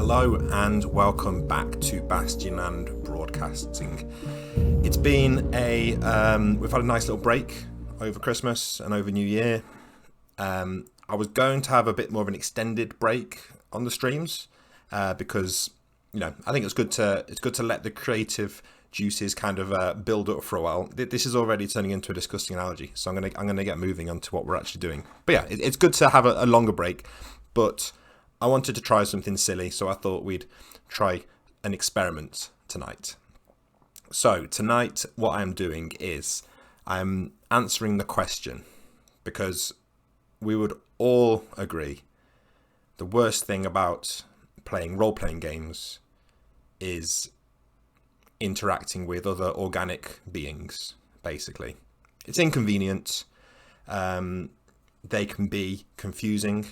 Hello and welcome back to Bastionland Broadcasting. It's been we've had a nice little break over Christmas and over New Year. I was going to have a bit more of an extended break on the streams because I think it's good to let the creative juices kind of build up for a while. This is already turning into a disgusting analogy, so I'm gonna get moving on to what we're actually doing. But yeah, it's good to have a longer break, but I wanted to try something silly, so I thought we'd try an experiment tonight. So tonight, what I'm doing is I'm answering the question, because we would all agree the worst thing about playing role-playing games is interacting with other organic beings, basically. It's inconvenient. They can be confusing.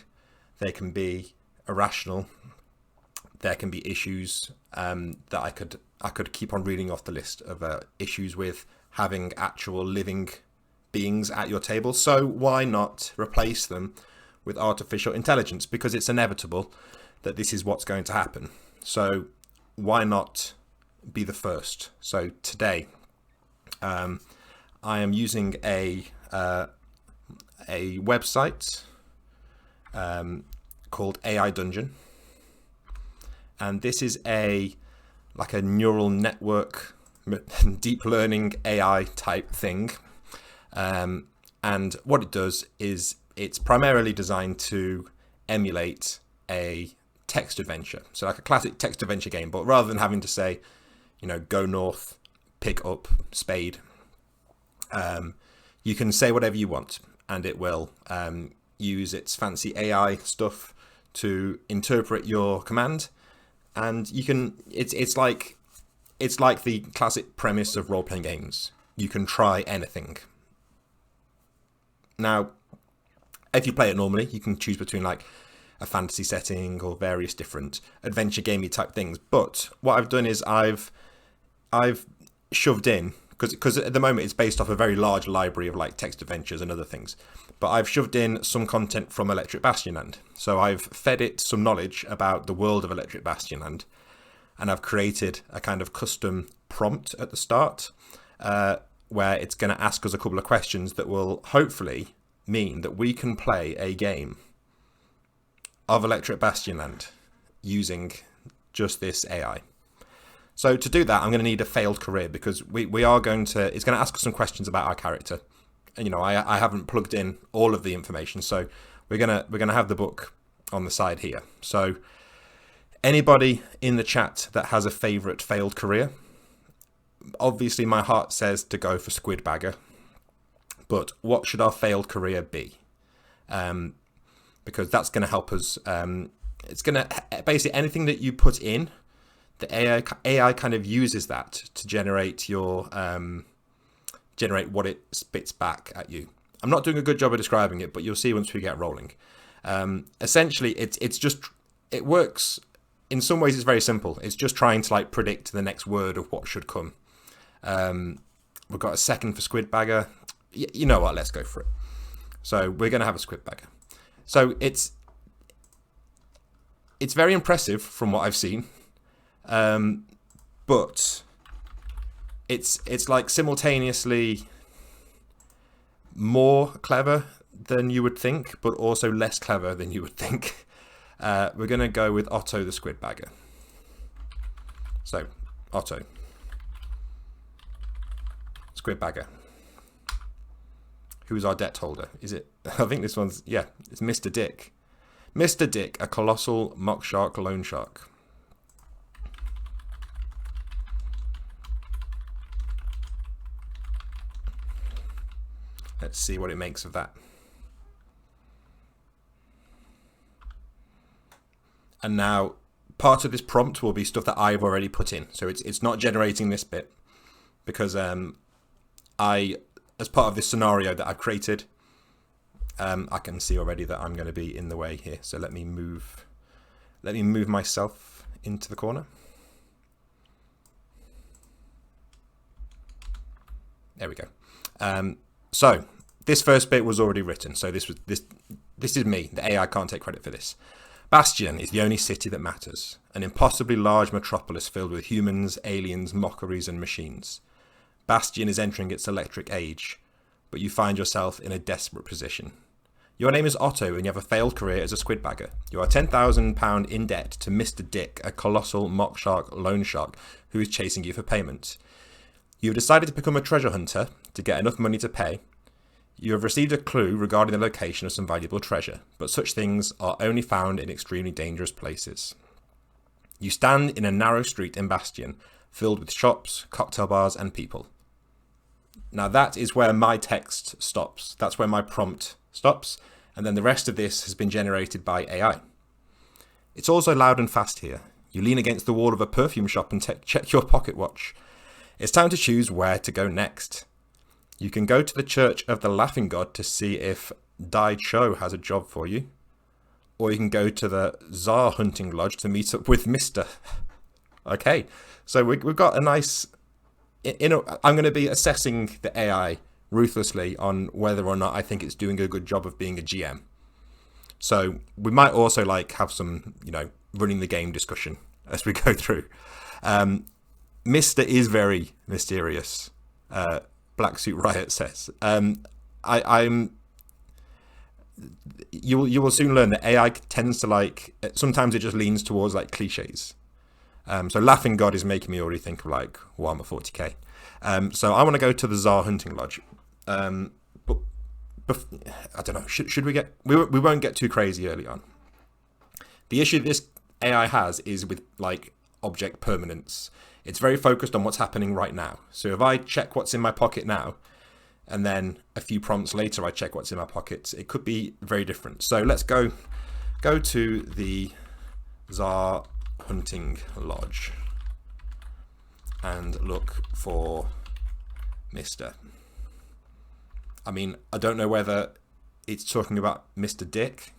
They can be irrational. There can be issues that I could keep on reading off the list of issues with having actual living beings at your table. So why not replace them with artificial intelligence? Because it's inevitable that this is what's going to happen. So why not be the first? So today, I am using a website called AI Dungeon, and this is a neural network, deep learning AI type thing. And what it does is it's primarily designed to emulate a text adventure, so like a classic text adventure game, but rather than having to say, go north, pick up spade, you can say whatever you want, and it will use its fancy AI stuff to interpret your command. And you can it's like the classic premise of role-playing games. You can try anything. Now, if you play it normally, you can choose between like a fantasy setting or various different adventure gamey type things. But what I've done is I've shoved in, because at the moment it's based off a very large library of like text adventures and other things, but I've shoved in some content from Electric Bastionland. So I've fed it some knowledge about the world of Electric Bastionland, and I've created a kind of custom prompt at the start where it's going to ask us a couple of questions that will hopefully mean that we can play a game of Electric Bastionland using just this AI. So to do that, I'm going to need a failed career, because it's going to ask us some questions about our character. And, I haven't plugged in all of the information, so we're gonna have the book on the side here. So anybody in the chat that has a favorite failed career, obviously my heart says to go for Squid Bagger, but what should our failed career be? Because that's going to help us. It's going to basically, anything that you put in, the AI kind of uses that to generate what it spits back at you. I'm not doing a good job of describing it, but you'll see once we get rolling. Essentially, it works. In some ways, it's very simple. It's just trying to predict the next word of what should come. We've got a second for Squid Bagger. You know what? Let's go for it. So we're going to have a Squid Bagger. So it's very impressive from what I've seen, but it's like simultaneously more clever than you would think, but also less clever than you would think. We're going to go with Otto the Squid Bagger. So, Otto. Squid Bagger. Who is our debt holder? Is it? I think this one's, it's Mr. Dick. Mr. Dick, a colossal mock shark loan shark. Let's see what it makes of that. And now part of this prompt will be stuff that I've already put in. So it's not generating this bit, because as part of this scenario that I've created, I can see already that I'm going to be in the way here. So let me move myself into the corner. There we go. So this first bit was already written. So this is me. The AI can't take credit for this. Bastion is the only city that matters, an impossibly large metropolis filled with humans, aliens, mockeries, and machines. Bastion is entering its electric age, but you find yourself in a desperate position. Your name is Otto and you have a failed career as a squid bagger. You are £10,000 in debt to Mr. Dick, a colossal mock shark loan shark who is chasing you for payment. You have decided to become a treasure hunter to get enough money to pay. You have received a clue regarding the location of some valuable treasure, but such things are only found in extremely dangerous places. You stand in a narrow street in Bastion, filled with shops, cocktail bars, and people. Now that is where my text stops. That's where my prompt stops, and then the rest of this has been generated by AI. It's also loud and fast here. You lean against the wall of a perfume shop and check your pocket watch. It's time to choose where to go next. You can go to the Church of the Laughing God to see if Dai Cho has a job for you, or you can go to the Tsar Hunting Lodge to meet up with Mr. Okay, so we've got a nice... I'm going to be assessing the AI ruthlessly on whether or not I think it's doing a good job of being a GM. So we might also have some, running the game discussion as we go through. Mr. is very mysterious. Black Suit Riot says. You will soon learn that AI tends to sometimes it just leans towards cliches. So Laughing God is making me already think of Warhammer 40k. So I want to go to the Tsar Hunting Lodge. But I don't know. Should we get? We won't get too crazy early on. The issue this AI has is with object permanence. It's very focused on what's happening right now. So if I check what's in my pocket now, and then a few prompts later I check what's in my pockets, it could be very different. So let's go to the Tsar Hunting Lodge and look for Mr. I mean, I don't know whether it's talking about Mr. Dick.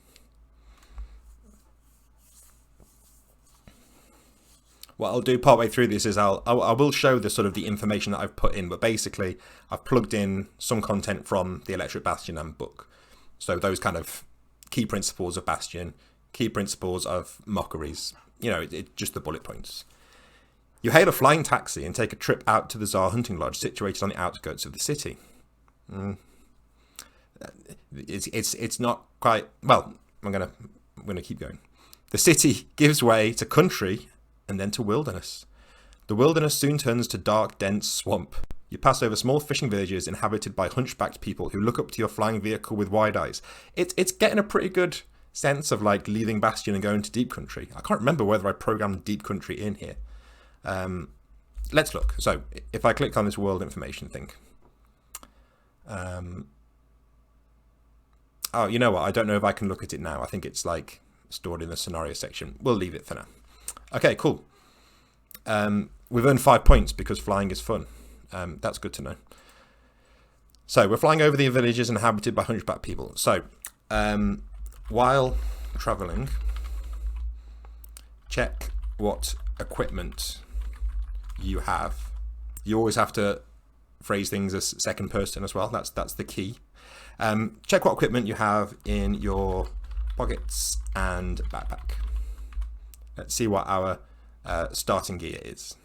What I'll do partway through this is I will show the sort of the information that I've put in, but basically I've plugged in some content from the Electric Bastionland book. So those kind of key principles of Bastion, key principles of mockeries, just the bullet points. You hail a flying taxi and take a trip out to the Tsar Hunting Lodge situated on the outskirts of the city. It's not quite, well, I'm gonna keep going. The city gives way to country and then to wilderness. The wilderness soon turns to dark, dense swamp. You pass over small fishing villages inhabited by hunchbacked people who look up to your flying vehicle with wide eyes. It's getting a pretty good sense of leaving Bastion and going to deep country. I can't remember whether I programmed deep country in here. Let's look. So if I click on this world information thing, oh, you know what? I don't know if I can look at it now. I think it's stored in the scenario section. We'll leave it for now. Okay, cool. We've earned 5 points because flying is fun. That's good to know. So we're flying over the villages inhabited by hunchback people. So while traveling, check what equipment you have. You always have to phrase things as second person as well. That's the key. Check what equipment you have in your pockets and backpack. Let's see what our starting gear is.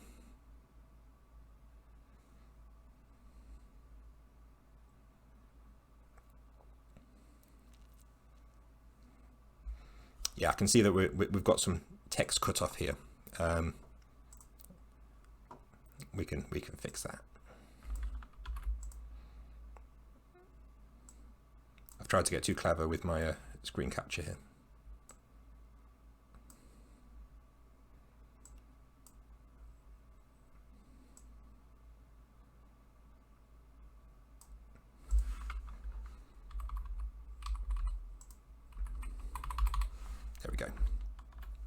Yeah, I can see that we've got some text cut off here. We can fix that. I've tried to get too clever with my screen capture here.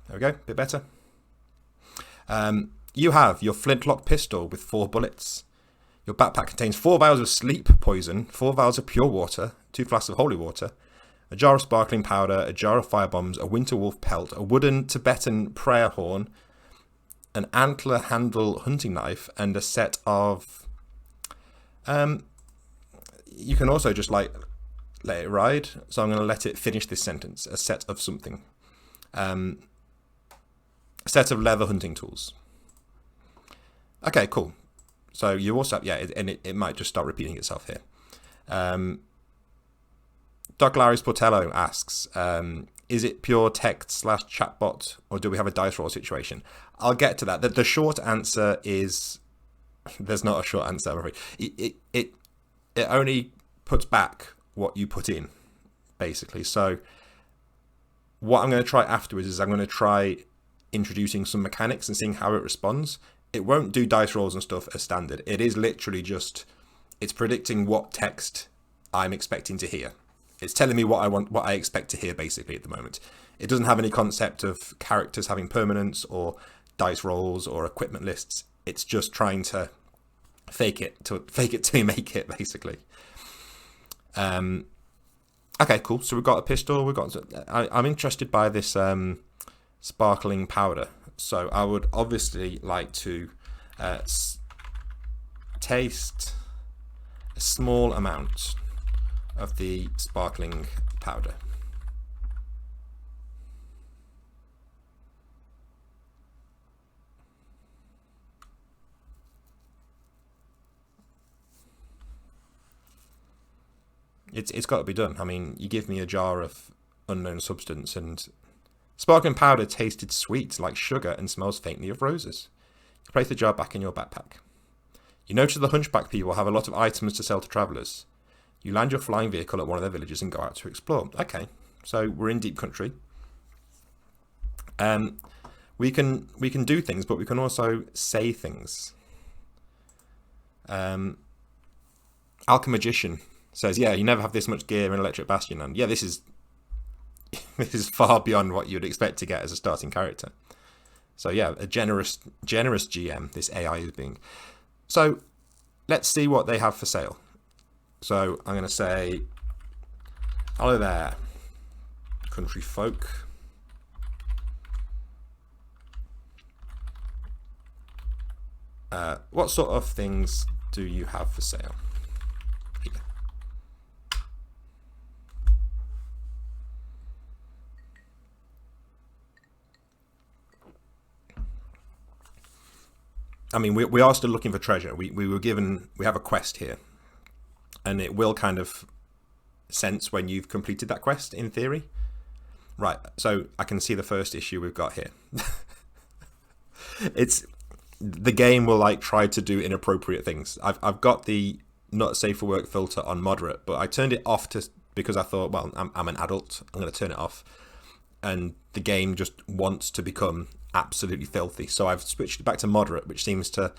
There we go, a bit better. You have your flintlock pistol with 4 bullets. Your backpack contains 4 vials of sleep poison, 4 vials of pure water, 2 flasks of holy water, a jar of sparkling powder, a jar of fire bombs, a winter wolf pelt, a wooden Tibetan prayer horn, an antler handle hunting knife, and a set of... you can also just let it ride. So I'm going to let it finish this sentence. A set of something. A set of leather hunting tools. Okay, cool. So you also have, yeah, and it might just start repeating itself here. Doc Larry Sportello asks, is it pure text / chatbot, or do we have a dice roll situation? I'll get to that. The short answer is there's not a short answer, I'm afraid. It only puts back what you put in, basically. So what I'm going to try afterwards is I'm going to try introducing some mechanics and seeing how it responds. It won't do dice rolls and stuff as standard. It is literally just, it's predicting what text I'm expecting to hear. It's telling me what I expect to hear, basically, at the moment. It doesn't have any concept of characters having permanence or dice rolls or equipment lists. It's just trying to fake it till you make it, basically. Okay, cool. So we've got a pistol. I'm interested by this sparkling powder. So I would obviously like to taste a small amount of the sparkling powder. It's got to be done. I mean, you give me a jar of unknown substance and sparkling powder tasted sweet like sugar and smells faintly of roses. You place the jar back in your backpack. You notice the hunchback people have a lot of items to sell to travellers. You land your flying vehicle at one of their villages and go out to explore. Okay, so we're in deep country. We can do things, but we can also say things. Alchemagician says, yeah, you never have this much gear in Electric Bastionland. Yeah, this is far beyond what you'd expect to get as a starting character. So yeah, a generous GM this AI is being. So let's see what they have for sale. So I'm going to say, hello there, country folk. What sort of things do you have for sale? Here. I mean, we are still looking for treasure. We have a quest here. And it will kind of sense when you've completed that quest, in theory. Right, so I can see the first issue we've got here. The game will like try to do inappropriate things. I've got the not safe for work filter on moderate, but I turned it off because I thought, well, I'm an adult. I'm going to turn it off. And the game just wants to become absolutely filthy. So I've switched it back to moderate, which seems to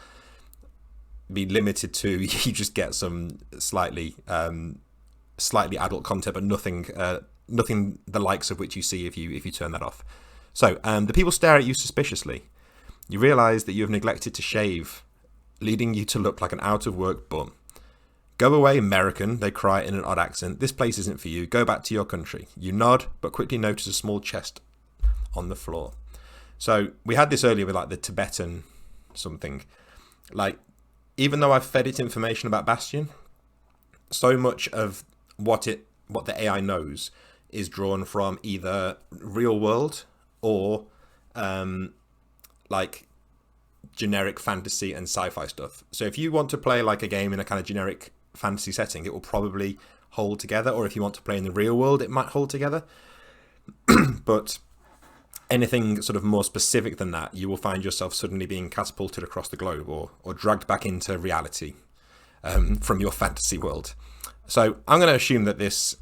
be limited to you just get some slightly adult content, but nothing the likes of which you see if you turn that off. So the people stare at you suspiciously. You realise that you have neglected to shave, leading you to look like an out of work bum. Go away, American, they cry in an odd accent. This place isn't for you. Go back to your country. You nod, but quickly notice a small chest on the floor. So we had this earlier with like the Tibetan something. Like, even though I've fed it information about Bastion, so much of what the AI knows is drawn from either real world or like generic fantasy and sci-fi stuff. So if you want to play like a game in a kind of generic fantasy setting, it will probably hold together. Or if you want to play in the real world, it might hold together. But anything sort of more specific than that, you will find yourself suddenly being catapulted across the globe or dragged back into reality from your fantasy world. So I'm going to assume that this,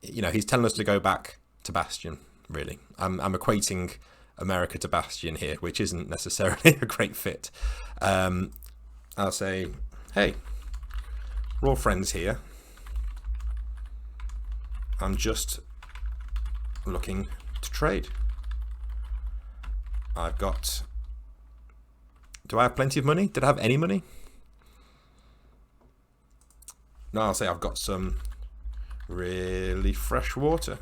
he's telling us to go back to Bastion, really. I'm equating America to Bastion here, which isn't necessarily a great fit. I'll say, hey, we're all friends here. I'm just looking to trade. Do I have plenty of money? Did I have any money? No, I'll say I've got some really fresh water.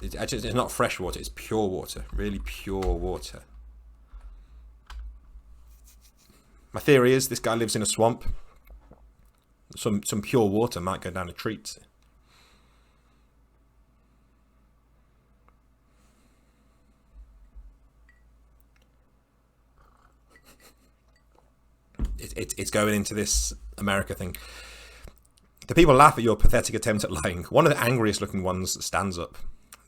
It's not fresh water, it's pure water. Really pure water. My theory is this guy lives in a swamp. Some pure water might go down a treat. it's going into this America thing. The people laugh at your pathetic attempt at lying. One of the angriest looking ones stands up.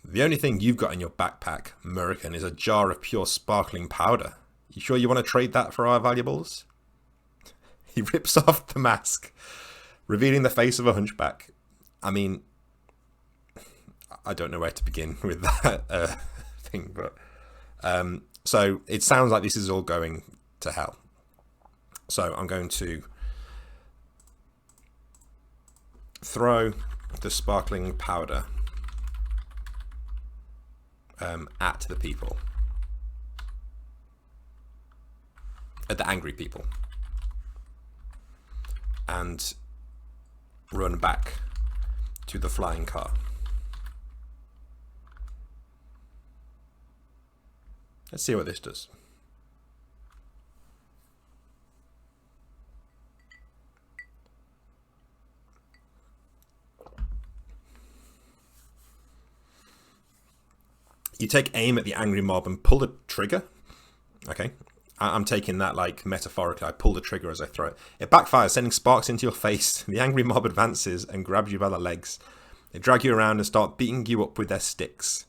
The only thing you've got in your backpack, American, is a jar of pure sparkling powder. You sure you want to trade that for our valuables? He rips off the mask, revealing the face of a hunchback. I mean, I don't know where to begin with that thing, but so it sounds like this is all going to hell. So I'm going to throw the sparkling powder at the people, at the angry people, and run back to the flying car. Let's see what this does. You take aim at the angry mob and pull the trigger. Okay, I'm taking that like metaphorically. I pull the trigger as I throw it. It backfires, sending sparks into your face. The angry mob advances and grabs you by the legs. They drag you around and start beating you up with their sticks.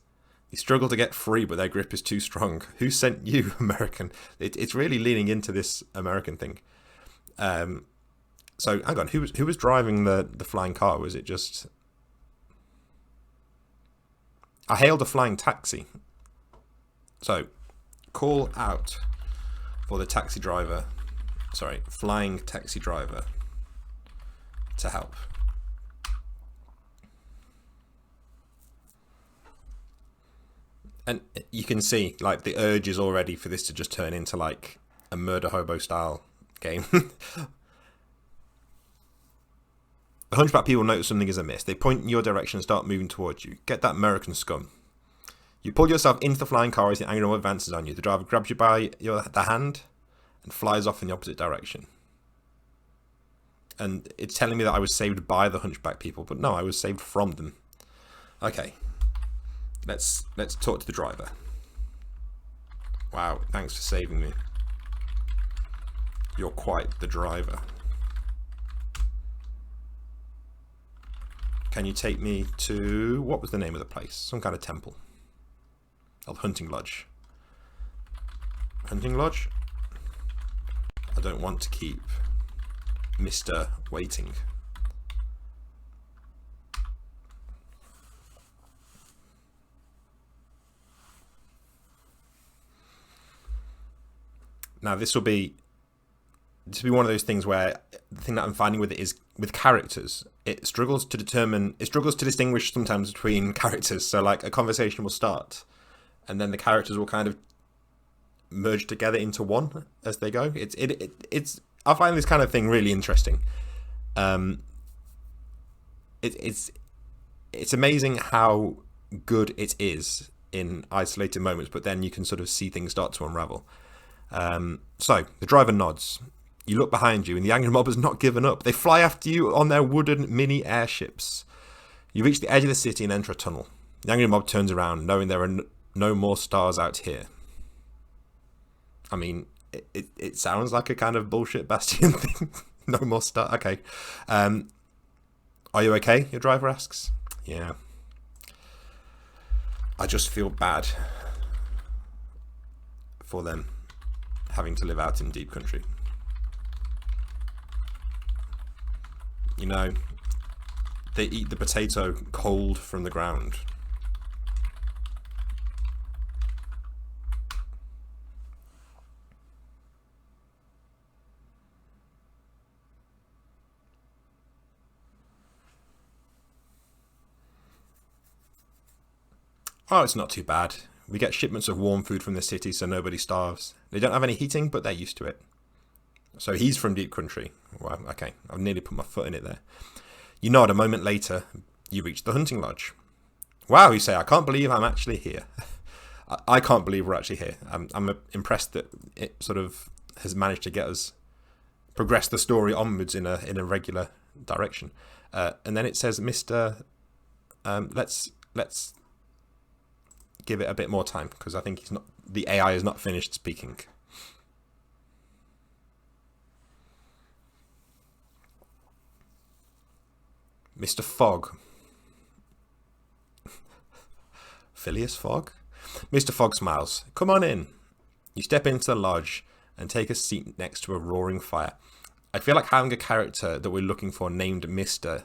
You struggle to get free, but their grip is too strong. Who sent you, American? It's really leaning into this American thing. So hang on, who was driving the flying car? Was it just... I hailed a flying taxi. So, call out for the taxi driver. Sorry, flying taxi driver to help. And you can see, like, the urge is already for this to just turn into, like, a murder hobo style game. The hunchback people notice something is amiss. They point in your direction and start moving towards you. Get that American scum. You pull yourself into the flying car as the angry mob advances on you. The driver grabs you by the hand and flies off in the opposite direction. And it's telling me that I was saved by the hunchback people, but no, I was saved from them. Okay. Let's talk to the driver. Wow, thanks for saving me. You're quite the driver. Can you take me to... What was the name of the place? Some kind of temple. Oh, Hunting Lodge. Hunting Lodge? I don't want to keep Mr. waiting. Now this will be one of those things where the thing that I'm finding with it is with characters, it struggles to distinguish sometimes between characters. So like a conversation will start and then the characters will kind of merge together into one as they go. It's I find this kind of thing really interesting. It's amazing how good it is in isolated moments, but then you can sort of see things start to unravel. So the driver nods. You look behind you and the angry mob has not given up. They fly after you on their wooden mini airships. You reach the edge of the city and enter a tunnel. The angry mob turns around, knowing there are no more stars out here. I mean, it sounds like a kind of bullshit Bastion thing. No more stars. Okay. Are you okay? Your driver asks. Yeah. I just feel bad for them having to live out in deep country. You know, they eat the potato cold from the ground. Oh, it's not too bad. We get shipments of warm food from the city so nobody starves. They don't have any heating, but they're used to it. So he's from deep country. Well, okay, I've nearly put my foot in it there. You nod. A moment later, you reach the hunting lodge. Wow, you say, I can't believe I'm actually here. I can't believe we're actually here. I'm impressed that it sort of has managed to get us progress the story onwards in a regular direction. And then it says, Mr. Let's give it a bit more time because I think the AI is not finished speaking. Mr. Fogg. Phileas Fogg? Mr. Fogg smiles. Come on in. You step into the lodge and take a seat next to a roaring fire. I feel like having a character that we're looking for named Mr.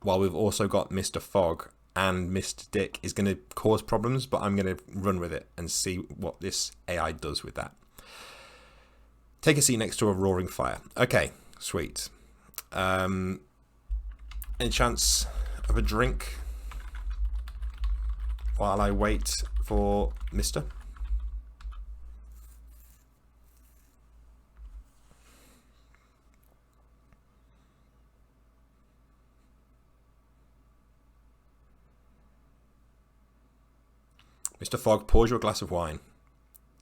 while we've also got Mr. Fogg and Mr. Dick is going to cause problems, but I'm going to run with it and see what this AI does with that. Take a seat next to a roaring fire. Okay, sweet. Any chance of a drink while I wait for Mr.? Mr. Fogg pours you a glass of wine.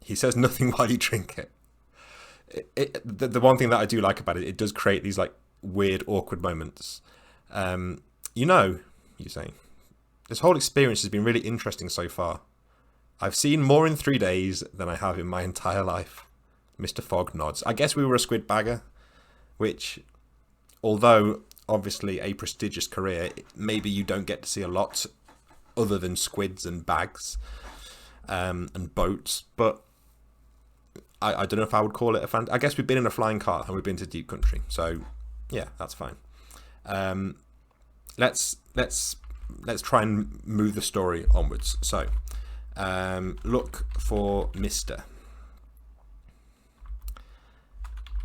He says nothing while you drink it. The one thing that I do like about it, it does create these like weird, awkward moments. You say, this whole experience has been really interesting so far. I've seen more in 3 days than I have in my entire life. Mr. Fogg nods. I guess we were a squid bagger, which, although obviously a prestigious career, maybe you don't get to see a lot other than squids and bags and boats. But I don't know if I would call it a fan. I guess we've been in a flying car and we've been to deep country. So yeah, that's fine. Let's try and move the story onwards. So look for Mr.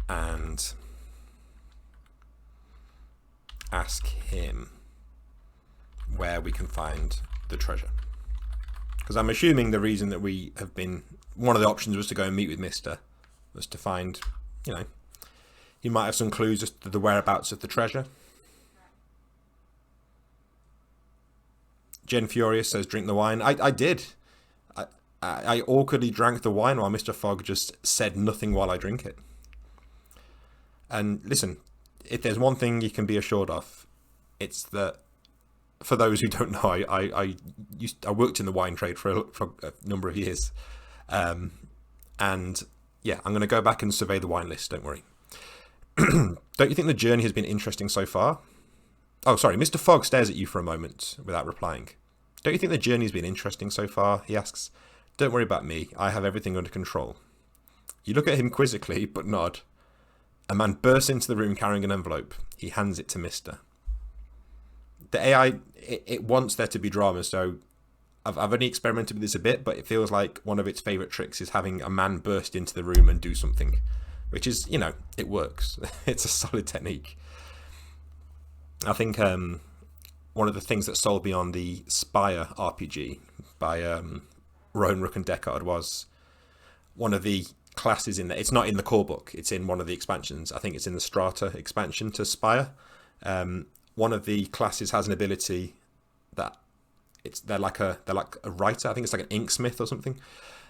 and ask him where we can find the treasure. Because I'm assuming the reason that we have been, one of the options was to go and meet with Mr. was to find, he might have some clues as to the whereabouts of the treasure. Jen Furious says, drink the wine. I did. I awkwardly drank the wine while Mr. Fogg just said nothing while I drink it. And listen, if there's one thing you can be assured of, it's that, for those who don't know, I worked in the wine trade for a number of years. And yeah, I'm going to go back and survey the wine list, don't worry. Don't you think the journey has been interesting so far? Oh, sorry, Mr. Fogg stares at you for a moment without replying. Don't you think the journey has been interesting so far? He asks. Don't worry about me, I have everything under control. You look at him quizzically, but nod. A man bursts into the room carrying an envelope. He hands it to Mr. The AI, it wants there to be drama, so I've only experimented with this a bit, but it feels like one of its favourite tricks is having a man burst into the room and do something, which is, it works. It's a solid technique. I think one of the things that sold me on the Spire RPG by Rowan, Rook and Deckard was one of the classes in there. It's not in the core book, it's in one of the expansions. I think it's in the Strata expansion to Spire. One of the classes has an ability that they're like a writer. I think it's like an inksmith or something,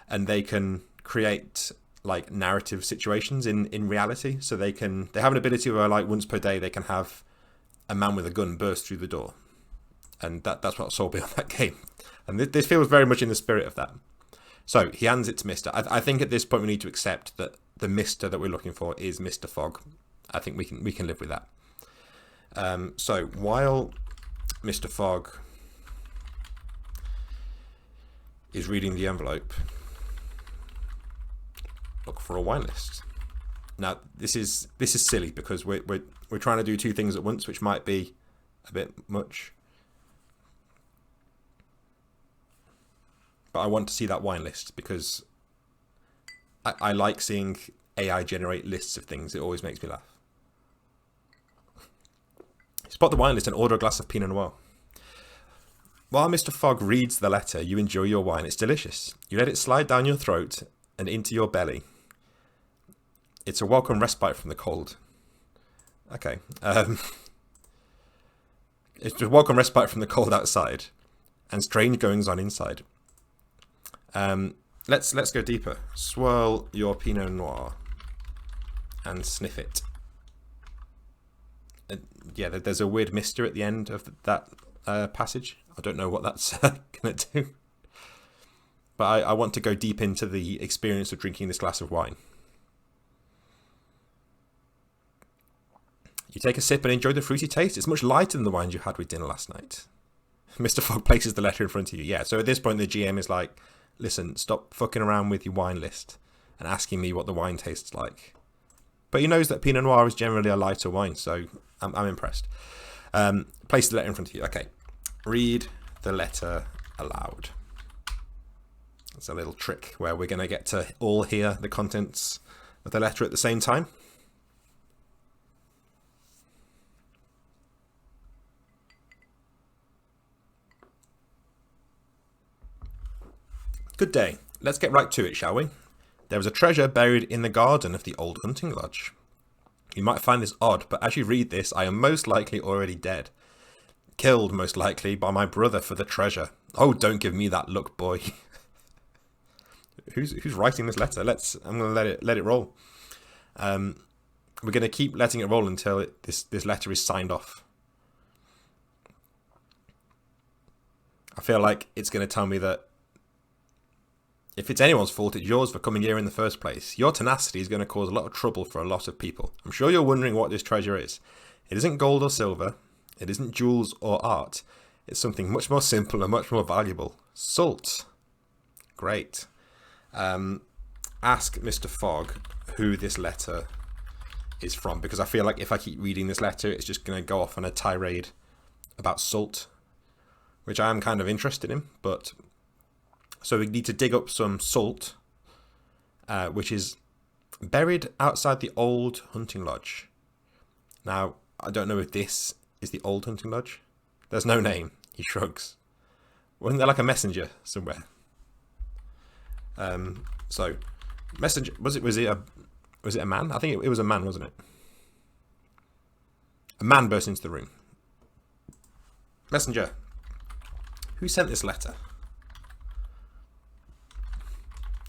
and they can create like narrative situations in reality. So they have an ability where like once per day they can have a man with a gun burst through the door, and that's what sold me on that game. And this feels very much in the spirit of that. So he hands it to Mr. I think at this point we need to accept that the Mr. that we're looking for is Mr. Fogg. I think we can live with that. So while Mr. Fogg is reading the envelope, look for a wine list. Now this is silly because we're trying to do two things at once, which might be a bit much. But I want to see that wine list because I like seeing AI generate lists of things. It always makes me laugh. Spot the wine list and order a glass of Pinot Noir. While Mr. Fogg reads the letter, you enjoy your wine. It's delicious. You let it slide down your throat and into your belly. It's a welcome respite from the cold. Okay. It's a welcome respite from the cold outside and strange goings on inside. Let's go deeper. Swirl your Pinot Noir and sniff it. Yeah, there's a weird mister at the end of that passage. I don't know what that's going to do. But I want to go deep into the experience of drinking this glass of wine. You take a sip and enjoy the fruity taste. It's much lighter than the wines you had with dinner last night. Mr. Fogg places the letter in front of you. Yeah, so at this point the GM is like, listen, stop fucking around with your wine list and asking me what the wine tastes like. But he knows that Pinot Noir is generally a lighter wine, so I'm impressed. Place the letter in front of you. Okay, read the letter aloud. It's a little trick where we're going to get to all hear the contents of the letter at the same time. Good day. Let's get right to it, shall we? There is a treasure buried in the garden of the old hunting lodge. You might find this odd, but as you read this, I am most likely already dead. Killed, most likely, by my brother for the treasure. Oh, don't give me that look, boy. Who's writing this letter? I'm going to let it roll. We're going to keep letting it roll until this letter is signed off. I feel like it's going to tell me that if it's anyone's fault, it's yours for coming here in the first place. Your tenacity is going to cause a lot of trouble for a lot of people. I'm sure you're wondering what this treasure is. It isn't gold or silver. It isn't jewels or art. It's something much more simple and much more valuable. Salt. Great. Ask Mr. Fogg who this letter is from, because I feel like if I keep reading this letter, it's just going to go off on a tirade about salt, which I am kind of interested in, but... So we need to dig up some salt, which is buried outside the old hunting lodge. Now, I don't know if this is the old hunting lodge. There's no name. He shrugs. Wasn't there like a messenger somewhere? So, messenger. Was it a man? I think it was a man, wasn't it? A man burst into the room. Messenger. Who sent this letter?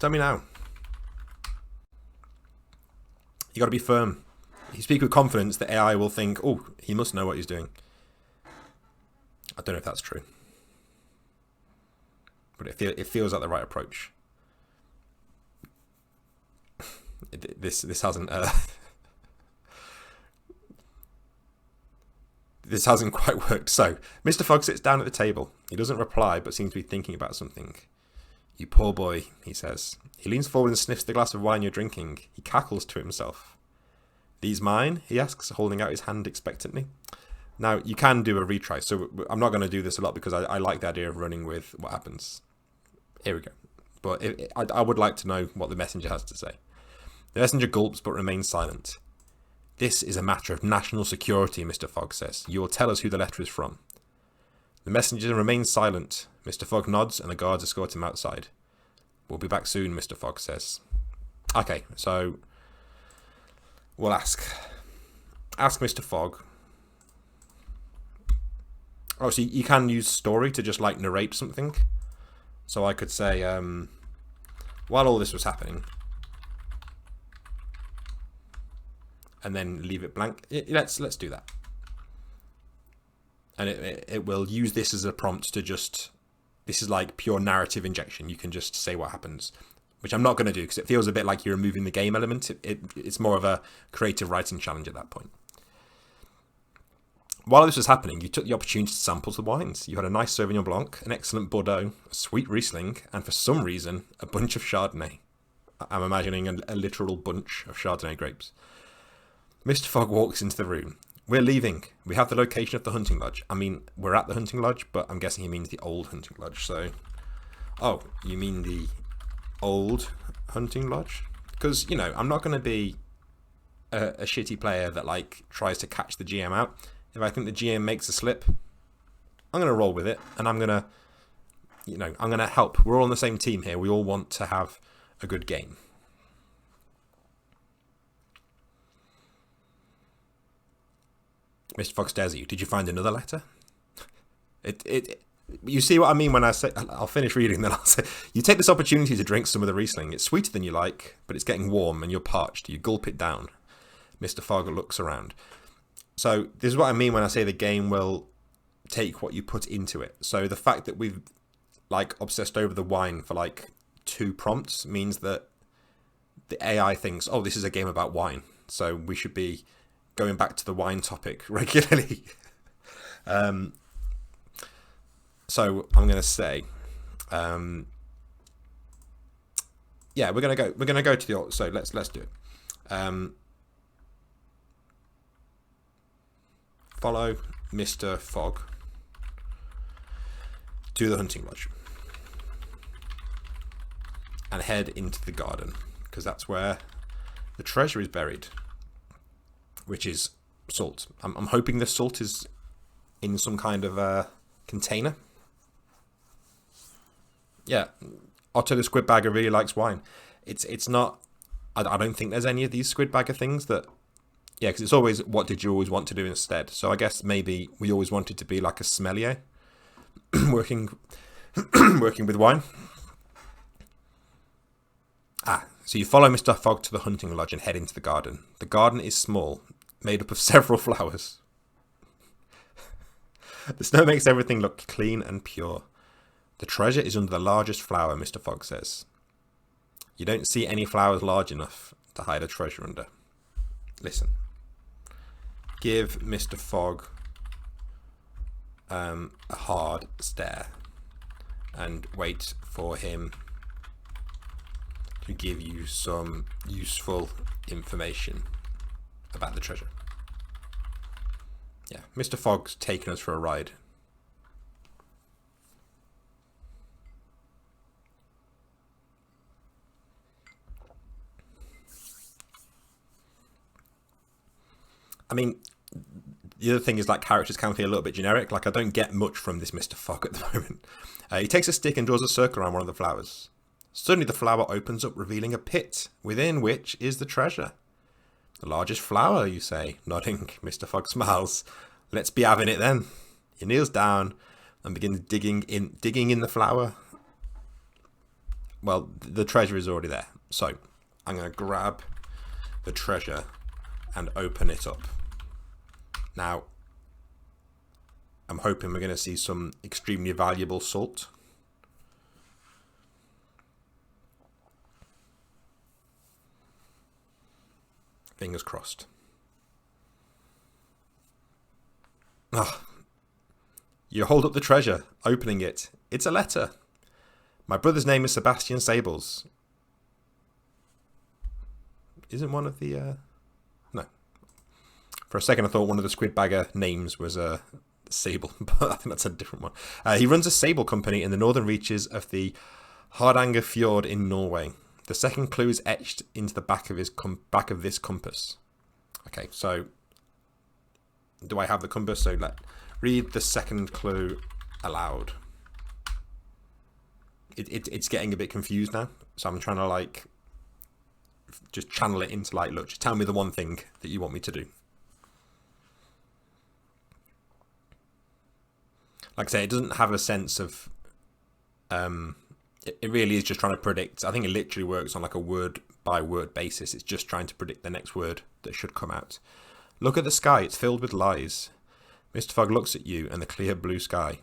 Tell me now. You got to be firm. If you speak with confidence, the AI will think, oh, he must know what he's doing. I don't know if that's true. But it feels like the right approach. This hasn't... this hasn't quite worked. So, Mr. Fogg sits down at the table. He doesn't reply, but seems to be thinking about something. You poor boy, he says. He leans forward and sniffs the glass of wine you're drinking. He cackles to himself. These mine? He asks, holding out his hand expectantly. Now, you can do a retry, so I'm not going to do this a lot because I like the idea of running with what happens. Here we go. But I would like to know what the messenger has to say. The messenger gulps but remains silent. This is a matter of national security, Mr. Fogg says. You will tell us who the letter is from. The messenger remains silent. Mr. Fogg nods and the guards escort him outside. We'll be back soon, Mr. Fogg says. Okay, so we'll ask. Ask Mr. Fogg. Oh, so you can use story to just like narrate something. So I could say, while all this was happening, and then leave it blank. Let's do that. And it will use this as a prompt to just... This is like pure narrative injection. You can just say what happens, which I'm not going to do because it feels a bit like you're removing the game element. It's more of a creative writing challenge at that point. While this was happening, you took the opportunity to sample the wines. You had a nice Sauvignon Blanc, an excellent Bordeaux, a sweet Riesling, and for some reason, a bunch of Chardonnay. I'm imagining a literal bunch of Chardonnay grapes. Mr. Fogg walks into the room. We're leaving. We have the location of the hunting lodge. I mean, we're at the hunting lodge, but I'm guessing he means the old hunting lodge. So, oh, you mean the old hunting lodge? Because, you know, I'm not going to be a shitty player that, like, tries to catch the GM out. If I think the GM makes a slip, I'm going to roll with it. And I'm going to, you know, I'm going to help. We're all on the same team here. We all want to have a good game. Mr. Fogg stares at you. Did you find another letter? You see what I mean when I say... I'll finish reading, then I'll say... You take this opportunity to drink some of the Riesling. It's sweeter than you like, but it's getting warm and you're parched. You gulp it down. Mr. Fogg looks around. So this is what I mean when I say the game will take what you put into it. So the fact that we've like obsessed over the wine for like 2 prompts means that the AI thinks, oh, this is a game about wine. So we should be going back to the wine topic regularly. So I'm going to say, yeah, we're going to go to the old. So let's do it. Follow Mr. Fogg to the hunting lodge and head into the garden, because that's where the treasure is buried, which is salt. I'm hoping the salt is in some kind of a container. Yeah, Otto the Squidbagger really likes wine. It's not. I don't think there's any of these Squidbagger things that. Yeah, because it's always, what did you always want to do instead? So I guess maybe we always wanted to be like a sommelier, working with wine. So you follow Mr. Fogg to the hunting lodge and head into the garden. The garden is small, made up of several flowers. The snow makes everything look clean and pure. The treasure is under the largest flower, Mr. Fogg says. You don't see any flowers large enough to hide a treasure under. Listen. Give Mr. Fogg a hard stare and wait for him to give you some useful information about the treasure. Yeah, Mr. Fogg's taking us for a ride. I mean, the other thing is, like, characters can feel a little bit generic. Like, I don't get much from this Mr. Fogg at the moment. He takes a stick and draws a circle around one of the flowers. Suddenly the flower opens up, revealing a pit, within which is the treasure. The largest flower, you say, nodding. Mr. Fogg smiles. Let's be having it then. He kneels down and begins digging in the flower. Well, the treasure is already there. So I'm going to grab the treasure and open it up. Now, I'm hoping we're going to see some extremely valuable salt. Fingers crossed. You hold up the treasure, opening it. It's a letter. My brother's name is Sebastian Sables. Isn't one of the... No. For a second I thought one of the Squidbagger names was Sable, but I think that's a different one. He runs a sable company in the northern reaches of the Hardanger Fjord in Norway. The second clue is etched into the back of this compass. Okay, so do I have the compass? So read the second clue aloud. It's getting a bit confused now, so I'm trying to just channel it into look, just tell me the one thing that you want me to do. Like I say, it doesn't have a sense of it really is just trying to predict. I think it literally works on like a word by word basis. It's just trying to predict the next word that should come out. Look at the sky, it's filled with lies. Mr. Fogg looks at you and the clear blue sky.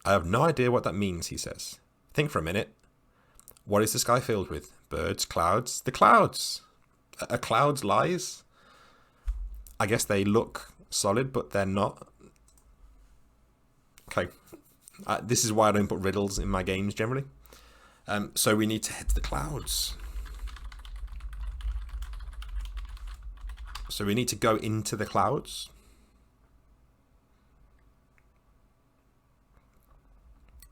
I have no idea what that means, he says. Think for a minute. What is the sky filled with? Birds, clouds? The clouds! Are clouds lies? I guess they look solid, but they're not. Okay. This is why I don't put riddles in my games generally. So we need to head to the clouds. So we need to go into the clouds.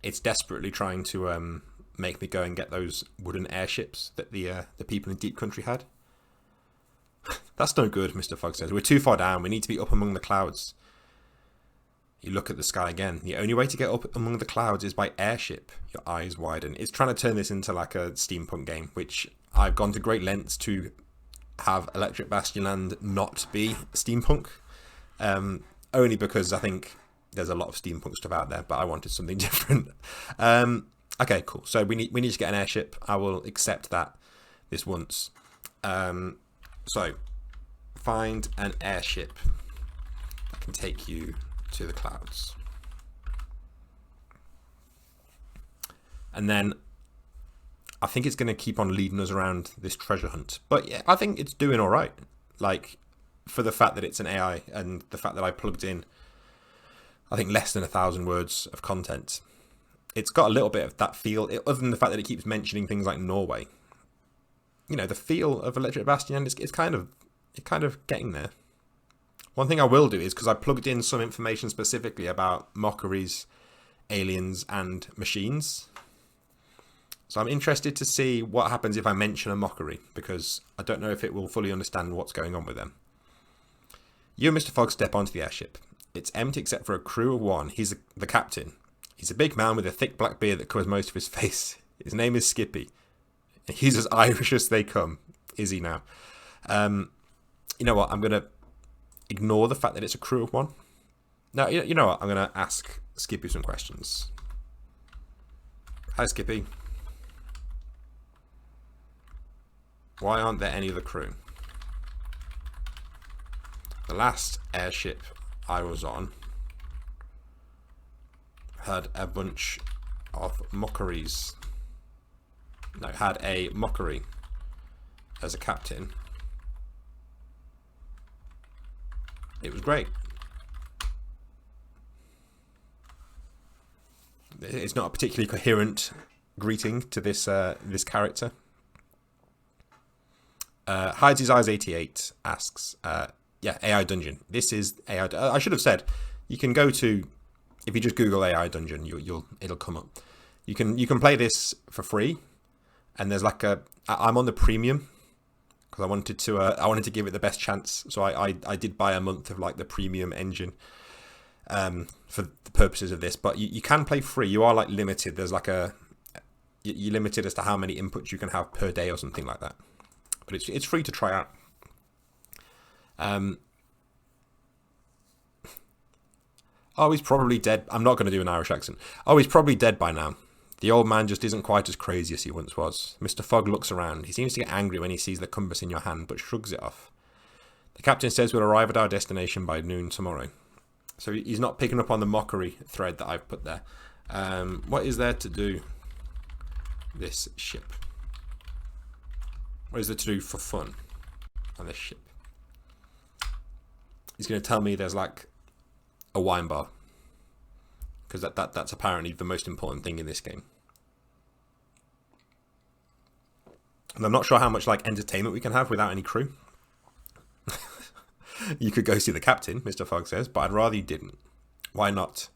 It's desperately trying to make me go and get those wooden airships that the people in Deep Country had. That's no good, Mr. Fogg says. We're too far down. We need to be up among the clouds. You look at the sky again. The only way to get up among the clouds is by airship. Your eyes widen. It's trying to turn this into like a steampunk game, which I've gone to great lengths to have Electric Bastionland not be steampunk. Only because I think there's a lot of steampunk stuff out there, but I wanted something different. Okay, cool. So we need to get an airship. I will accept that this once. So find an airship that can take you to the clouds. And then I think it's going to keep on leading us around this treasure hunt. But yeah, I think it's doing all right. Like, for the fact that it's an AI and the fact that I plugged in, I think, less than 1,000 words of content. It's got a little bit of that feel, other than the fact that it keeps mentioning things like Norway. You know, the feel of Electric Bastion, it's kind of getting there. One thing I will do is, because I plugged in some information specifically about mockeries, aliens, and machines. So I'm interested to see what happens if I mention a mockery, because I don't know if it will fully understand what's going on with them. You and Mr. Fogg step onto the airship. It's empty except for a crew of one. He's the captain. He's a big man with a thick black beard that covers most of his face. His name is Skippy. He's as Irish as they come. Is he now? You know what? I'm going to ignore the fact that it's a crew of one. No, you know what? I'm going to ask Skippy some questions. Hi, Skippy. Why aren't there any of the crew? The last airship I was on had a bunch of mockeries. No, had a mockery as a captain. It was great. It's not a particularly coherent greeting to this this character. Hides his eyes 88 asks, yeah, AI Dungeon. This is AI. I should have said, you can go to, if you just Google AI Dungeon, it'll come up. You can play this for free, and there's like I'm on the premium because I wanted to give it the best chance. So I did buy a month of like the premium engine for the purposes of this. But you can play free. You are like limited. There's like you're limited as to how many inputs you can have per day or something like that. But it's free to try out. Oh, he's probably dead. I'm not going to do an Irish accent. Oh, he's probably dead by now. The old man just isn't quite as crazy as he once was. Mr. Fogg looks around. He seems to get angry when he sees the compass in your hand, but shrugs it off. The captain says we'll arrive at our destination by noon tomorrow. So he's not picking up on the mockery thread that I've put there. What is there to do this ship? What is there to do for fun on this ship? He's going to tell me there's like a wine bar, because that's apparently the most important thing in this game. And I'm not sure how much like entertainment we can have without any crew. You could go see the captain, Mr. Fogg says, but I'd rather you didn't. Why not?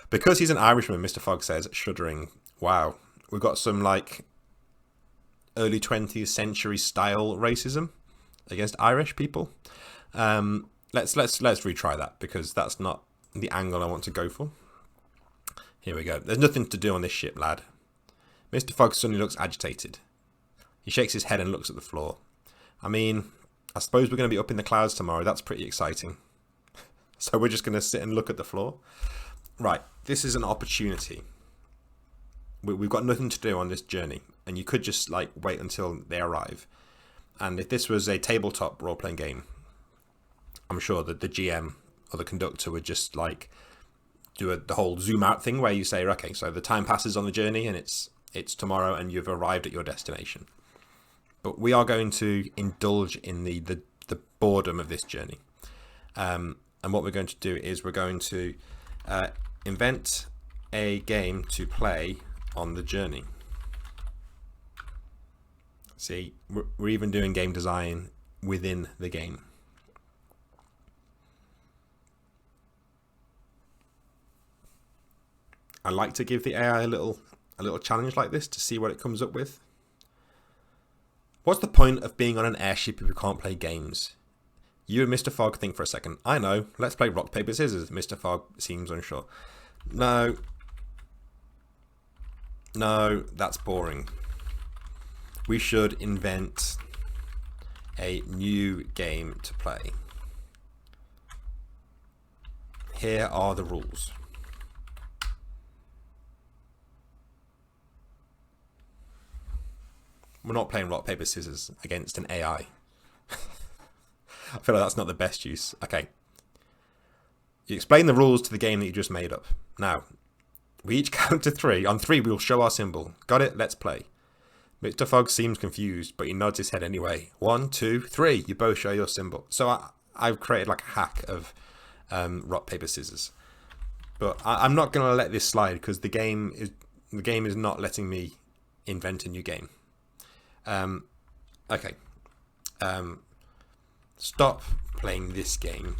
Because he's an Irishman, Mr. Fogg says, shuddering. Wow, we've got some like early 20th century style racism against Irish people. Let's retry that, because that's not the angle I want to go for. Here we go. There's nothing to do on this ship, lad. Mr. Fogg suddenly looks agitated. He shakes his head and looks at the floor. I mean, I suppose we're going to be up in the clouds tomorrow. That's pretty exciting. So we're just going to sit and look at the floor. Right, this is an opportunity. We've got nothing to do on this journey, and you could just like wait until they arrive. And if this was a tabletop role-playing game, I'm sure that the GM or the conductor would just like do the whole zoom out thing where you say, okay, so the time passes on the journey and it's tomorrow and you've arrived at your destination. But we are going to indulge in the boredom of this journey. And what we're going to do is we're going to invent a game to play on the journey. See, we're even doing game design within the game. I like to give the AI a little challenge like this to see what it comes up with. What's the point of being on an airship if you can't play games? You and Mr. Fogg think for a second. I know. Let's play rock, paper, scissors. Mr. Fogg seems unsure. No, that's boring. We should invent a new game to play. Here are the rules. We're not playing rock, paper, scissors against an AI. I feel like that's not the best use. Okay. You explain the rules to the game that you just made up. Now, we each count to 3. On 3, we'll show our symbol. Got it? Let's play. Mr. Fogg seems confused, but he nods his head anyway. 1, 2, 3. You both show your symbol. So I've created like a hack of rock, paper, scissors. But I'm not going to let this slide because the game is not letting me invent a new game. Okay. Stop playing this game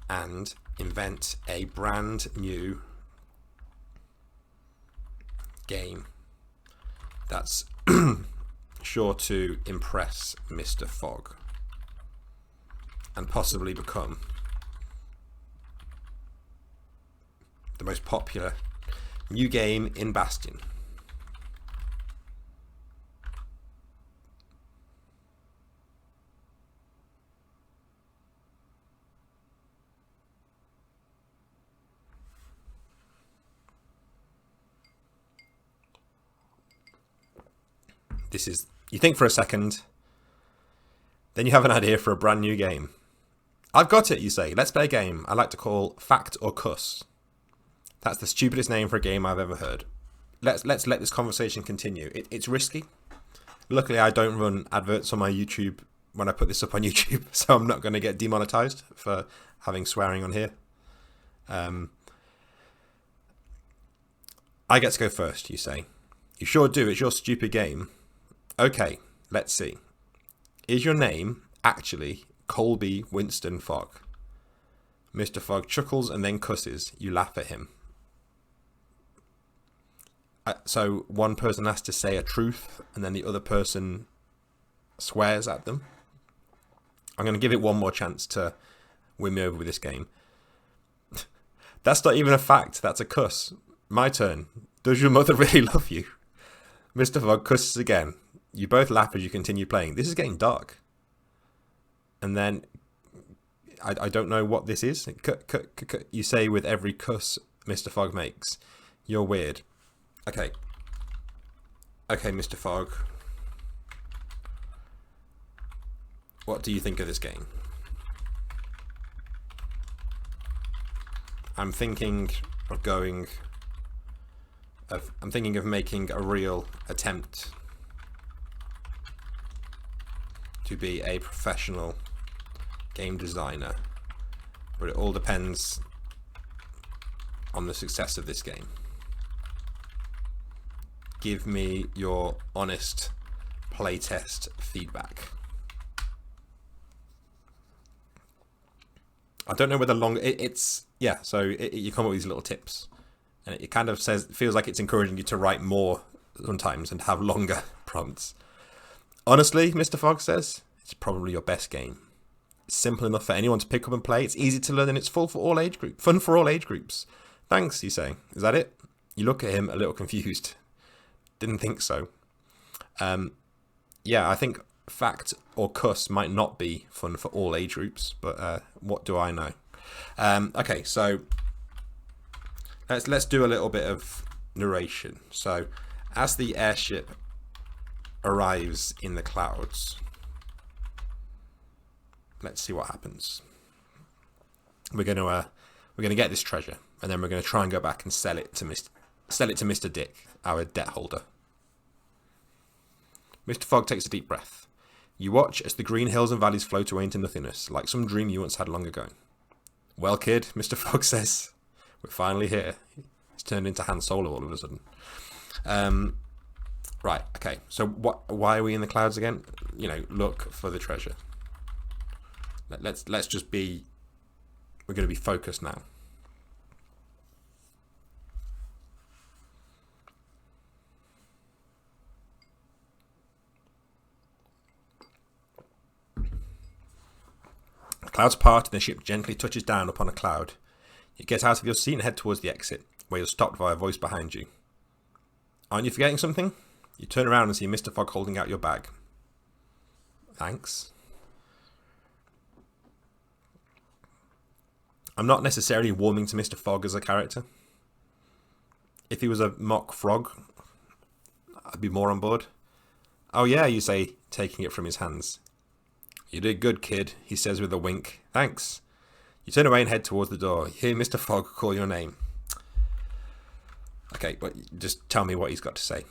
and invent a brand new game that's sure to impress Mr. Fogg and possibly become the most popular new game in Bastion. This is, you think for a second, then you have an idea for a brand new game. I've got it, you say. Let's play a game I like to call Fact or Cuss. That's the stupidest name for a game I've ever heard. Let's let this conversation continue. It's risky. Luckily, I don't run adverts on my YouTube when I put this up on YouTube, so I'm not going to get demonetized for having swearing on here. I get to go first, you say. You sure do. It's your stupid game. Okay, let's see. Is your name actually Colby Winston Fogg? Mr. Fogg chuckles and then cusses. You laugh at him. So one person has to say a truth and then the other person swears at them. I'm going to give it one more chance to win me over with this game. That's not even a fact. That's a cuss. My turn. Does your mother really love you? Mr. Fogg cusses again. You both laugh as you continue playing. This is getting dark. And then, I don't know what this is. You say with every cuss Mr. Fogg makes. You're weird. Okay. Okay, Mr. Fogg. What do you think of this game? I'm thinking of making a real attempt to be a professional game designer, but it all depends on the success of this game. Give me your honest playtest feedback. I don't know whether you come up with these little tips, and it kind of feels like it's encouraging you to write more sometimes and have longer prompts. Honestly, Mr. Fogg says, it's probably your best game. It's simple enough for anyone to pick up and play. It's easy to learn and it's fun for all age groups. Thanks, you say. Is that it? You look at him a little confused. Didn't think so. Yeah, I think Fact or Cuss might not be fun for all age groups, but what do I know? Okay, so let's do a little bit of narration. So, as the airship arrives in the clouds, let's see what happens. We're gonna get this treasure, and then we're gonna try and go back and sell it to Mr. Dick, our debt holder. Mr. Fogg takes a deep breath. You watch as the green hills and valleys float away into nothingness, like some dream you once had long ago. Well, kid, Mr. Fogg says, we're finally here. He's turned into Han Solo all of a sudden. Right, okay, so why are we in the clouds again? Look for the treasure. Let's just be, we're going to be focused now. The clouds part and the ship gently touches down upon a cloud. You get out of your seat and head towards the exit, where you're stopped by a voice behind you. Aren't you forgetting something? You turn around and see Mr. Fogg holding out your bag. Thanks. I'm not necessarily warming to Mr. Fogg as a character. If he was a mock frog, I'd be more on board. Oh yeah, you say, taking it from his hands. You did good, kid, he says with a wink. Thanks. You turn away and head towards the door. You hear Mr. Fogg call your name. Okay, but just tell me what he's got to say.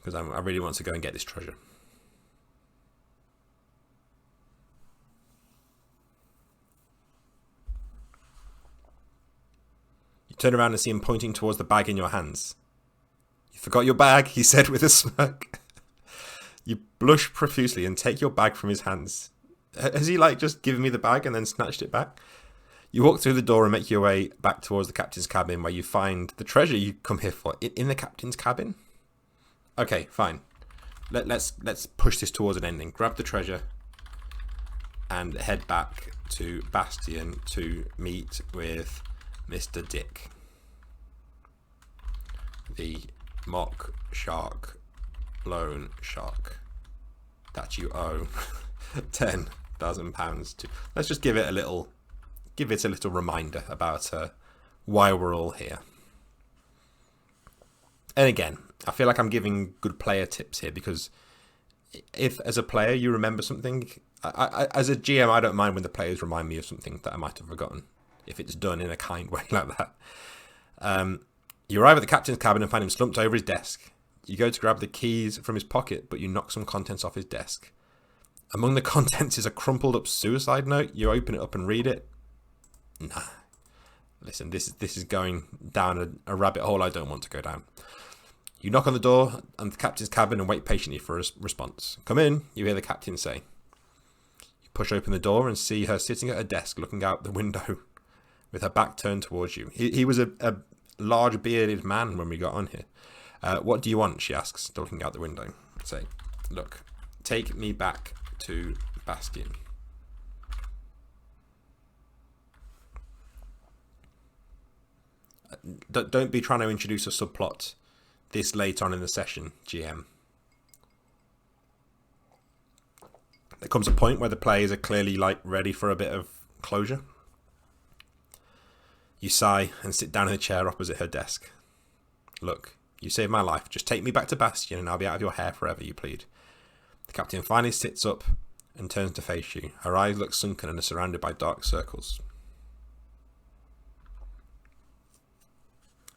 because I really want to go and get this treasure. You turn around and see him pointing towards the bag in your hands. You forgot your bag, he said with a smirk. You blush profusely and take your bag from his hands. Has he like just given me the bag and then snatched it back? You walk through the door and make your way back towards the captain's cabin, where you find the treasure you come here for. In the captain's cabin? Okay, fine. Let's push this towards an ending. Grab the treasure and head back to Bastion to meet with Mr. Dick, the mock shark, loan shark that you owe £10,000 to. Let's just give it a little reminder about why we're all here. And again, I feel like I'm giving good player tips here, because if as a player you remember something, I as a GM, I don't mind when the players remind me of something that I might have forgotten, if it's done in a kind way like that. You arrive at the captain's cabin and find him slumped over his desk. You go to grab the keys from his pocket, but you knock some contents off his desk. Among the contents is a crumpled up suicide note. You open it up and read it. Nah. Listen, this is going down a rabbit hole I don't want to go down. You knock on the door and the captain's cabin and wait patiently for a response. Come in, you hear the captain say. You push open the door and see her sitting at her desk looking out the window with her back turned towards you. He was a large bearded man when we got on here. What do you want? She asks, looking out the window. Say, look, take me back to Bastion. Don't be trying to introduce a subplot this late on in the session, GM. There comes a point where the players are clearly like ready for a bit of closure. You sigh and sit down in the chair opposite her desk. Look, you saved my life. Just take me back to Bastion and I'll be out of your hair forever, you plead. The captain finally sits up and turns to face you. Her eyes look sunken and are surrounded by dark circles.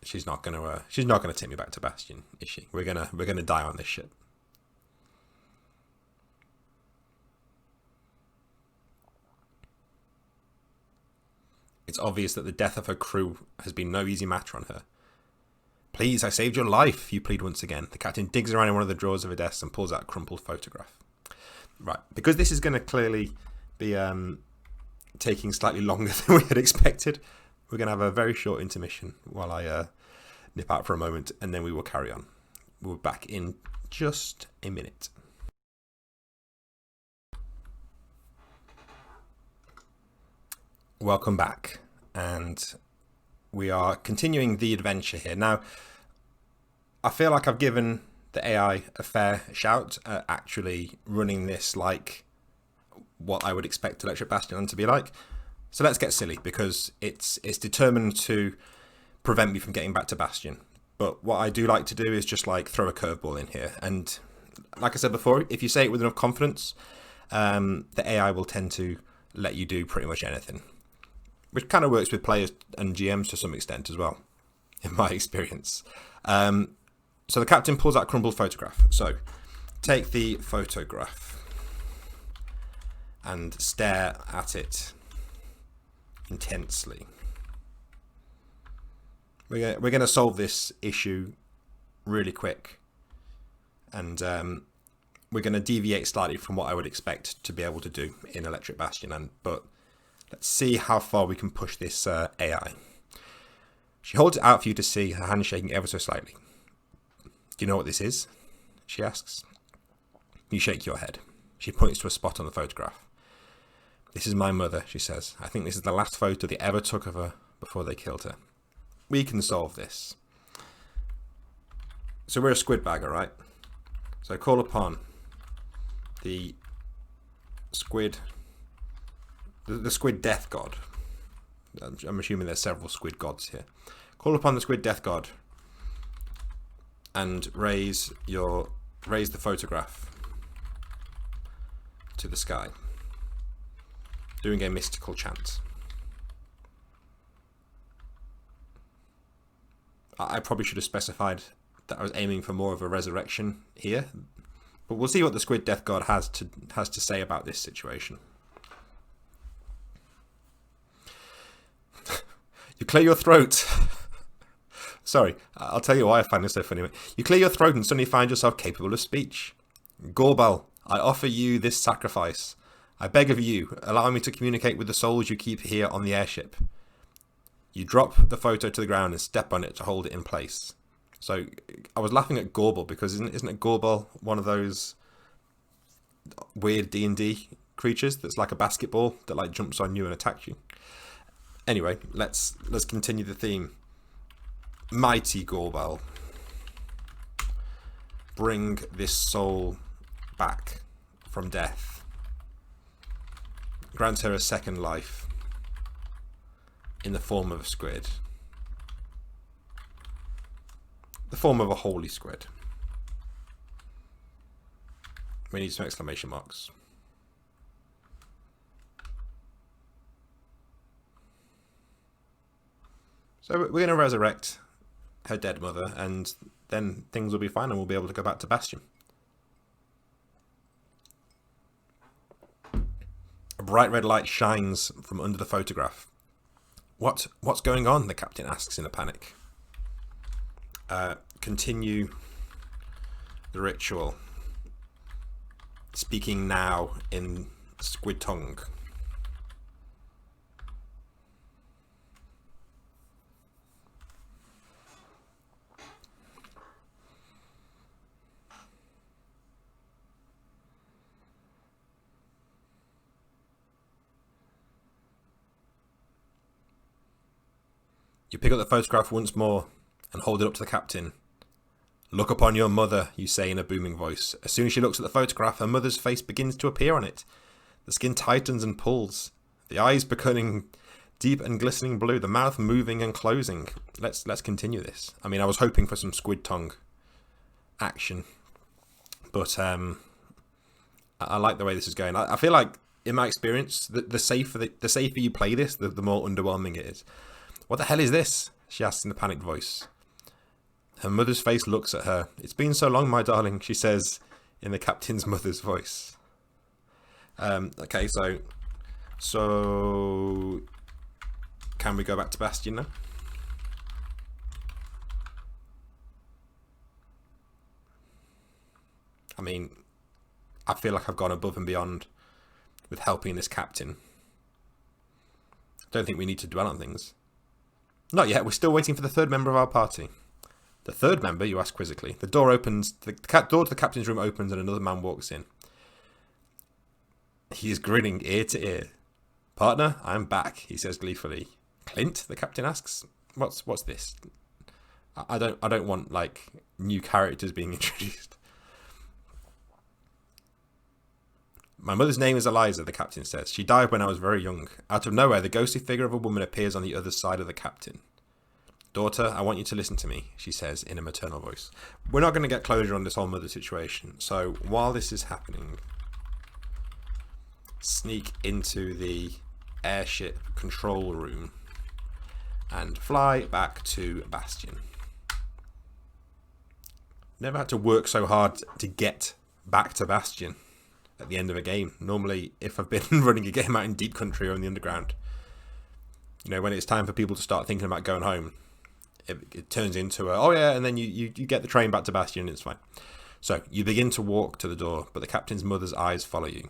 She's not gonna take me back to Bastion, is she? We're gonna die on this ship. It's obvious that the death of her crew has been no easy matter on her. Please, I saved your life, you plead once again. The captain digs around in one of the drawers of her desk and pulls out a crumpled photograph. Right, because this is going to clearly be taking slightly longer than we had expected, we're going to have a very short intermission while I nip out for a moment, and then we will carry on. We'll be back in just a minute. Welcome back, and we are continuing the adventure here. Now, I feel like I've given the AI a fair shout at actually running this like what I would expect Electric Bastion to be like. So let's get silly, because it's determined to prevent me from getting back to Bastion. But what I do like to do is just like throw a curveball in here. And like I said before, if you say it with enough confidence, the AI will tend to let you do pretty much anything. Which kind of works with players and GMs to some extent as well, in my experience. So the captain pulls out a crumpled photograph. So take the photograph and stare at it intensely. We're going to solve this issue really quick, and we're going to deviate slightly from what I would expect to be able to do in Electric Bastionland, but let's see how far we can push this AI. She holds it out for you to see, her hand shaking ever so slightly. Do you know what this is? She asks. You shake your head. She points to a spot on the photograph. This is my mother, she says. I think this is the last photo they ever took of her before they killed her. We can solve this. So we're a squid bagger, right? So call upon the squid death god. I'm assuming there's several squid gods here. Call upon the squid death god and raise the photograph to the sky, doing a mystical chant. I probably should have specified that I was aiming for more of a resurrection here. But we'll see what the Squid Death God has to say about this situation. You clear your throat. Sorry, I'll tell you why I find this so funny. You clear your throat and suddenly find yourself capable of speech. Gorbal, I offer you this sacrifice. I beg of you, allow me to communicate with the souls you keep here on the airship. You drop the photo to the ground and step on it to hold it in place. So I was laughing at Gorbal because isn't it Gorbal one of those weird D&D creatures that's like a basketball that like jumps on you and attacks you? Anyway, let's continue the theme. Mighty Gorbal, bring this soul back from death. Grant her a second life in the form of a squid. The form of a holy squid. We need some exclamation marks. So we're going to resurrect her dead mother, and then things will be fine and we'll be able to go back to Bastion. A bright red light shines from under the photograph. What's going on? The captain asks in a panic. Continue the ritual. Speaking now in squid tongue. You pick up the photograph once more and hold it up to the captain. Look upon your mother, you say in a booming voice. As soon as she looks at the photograph, her mother's face begins to appear on it. The skin tightens and pulls, the eyes becoming deep and glistening blue, the mouth moving and closing. Let's continue this. I mean, I was hoping for some squid tongue action, but I like the way this is going. I feel like, in my experience, the safer you play this, the more underwhelming it is. What the hell is this? She asks in a panicked voice. Her mother's face looks at her. It's been so long, my darling, she says in the captain's mother's voice. Okay, so can we go back to Bastion now? I mean, I feel like I've gone above and beyond with helping this captain. Don't think we need to dwell on things. Not yet, we're still waiting for the third member of our party. The third member, you ask quizzically. The door opens, the door to the captain's room opens and another man walks in. He is grinning ear to ear. Partner, I'm back, he says gleefully. Clint, the captain asks. What's this? I don't want like new characters being introduced. My mother's name is Eliza, the captain says. She died when I was very young. Out of nowhere, the ghostly figure of a woman appears on the other side of the captain. Daughter, I want you to listen to me, she says in a maternal voice. We're not going to get closure on this whole mother situation. So while this is happening, sneak into the airship control room and fly back to Bastion. Never had to work so hard to get back to Bastion at the end of a game. Normally, if I've been running a game out in deep country or in the underground, you know, when it's time for people to start thinking about going home, it turns into a, oh yeah, and then you get the train back to Bastion and it's fine. So you begin to walk to the door, but the captain's mother's eyes follow you.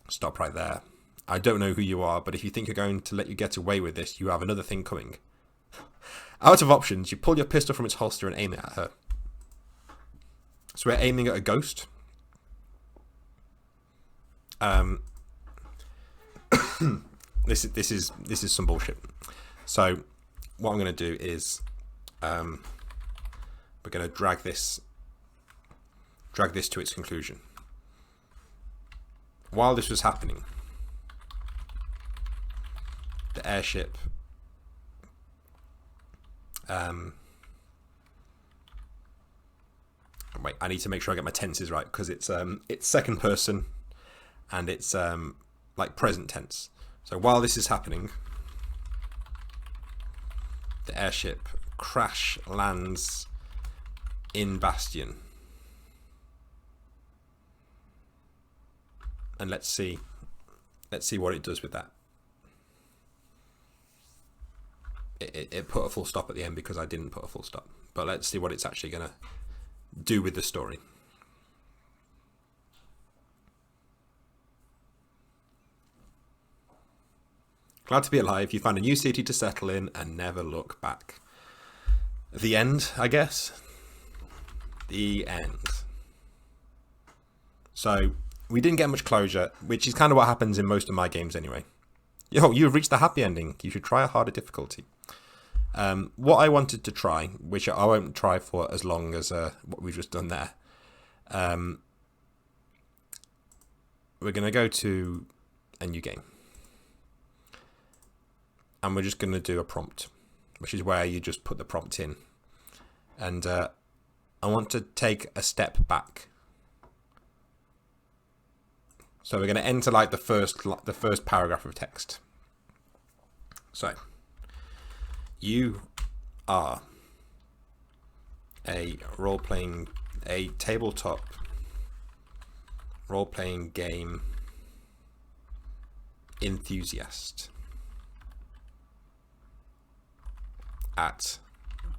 Stop right there. I don't know who you are, but if you think you're going to let you get away with this, you have another thing coming. Out of options, you pull your pistol from its holster and aim it at her. So we're aiming at a ghost. This is some bullshit. So what I'm going to do is we're going to drag this to its conclusion. While this was happening, the airship wait, I need to make sure I get my tenses right because it's second person and it's like present tense. So while this is happening, the airship crash lands in Bastion. And let's see what it does with that. It put a full stop at the end because I didn't put a full stop. But let's see what it's actually going to do with the story. Glad to be alive. You find a new city to settle in and never look back. The end, I guess. The end. So we didn't get much closure, which is kind of what happens in most of my games anyway. Yo, you've reached the happy ending. You should try a harder difficulty. What I wanted to try, which I won't try for as long as what we've just done there. We're going to go to a new game. And we're just going to do a prompt, which is where you just put the prompt in. And I want to take a step back. So we're going to enter like the first paragraph of text. So you are a tabletop role-playing game enthusiast at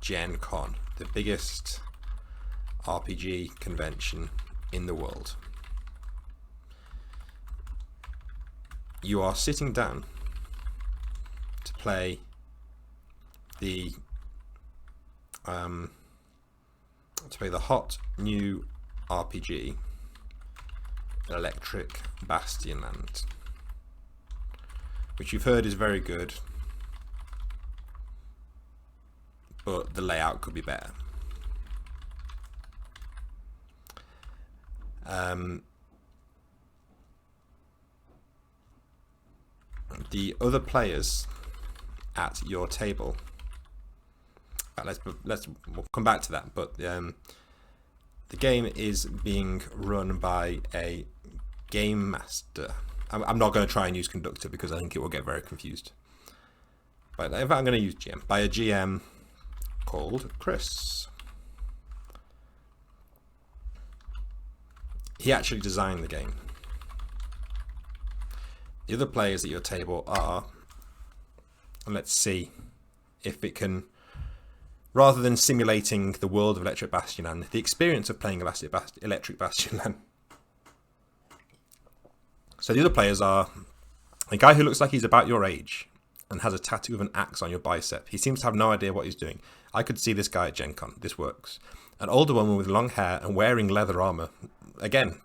Gen Con, the biggest RPG convention in the world. You are sitting down to play the hot new RPG, Electric Bastionland, which you've heard is very good, but the layout could be better. The other players at your table. We'll come back to that. But the game is being run by a game master. I'm not going to try and use conductor because I think it will get very confused. But if I'm going to use GM, by a GM called Chris. He actually designed the game. The other players at your table are, and let's see if it can, rather than simulating the world of Electric Bastionland, the experience of playing Electric Bastionland. So the other players are a guy who looks like he's about your age and has a tattoo of an axe on your bicep. He seems to have no idea what he's doing. I could see this guy at Gen Con. This works. An older woman with long hair and wearing leather armor. Again,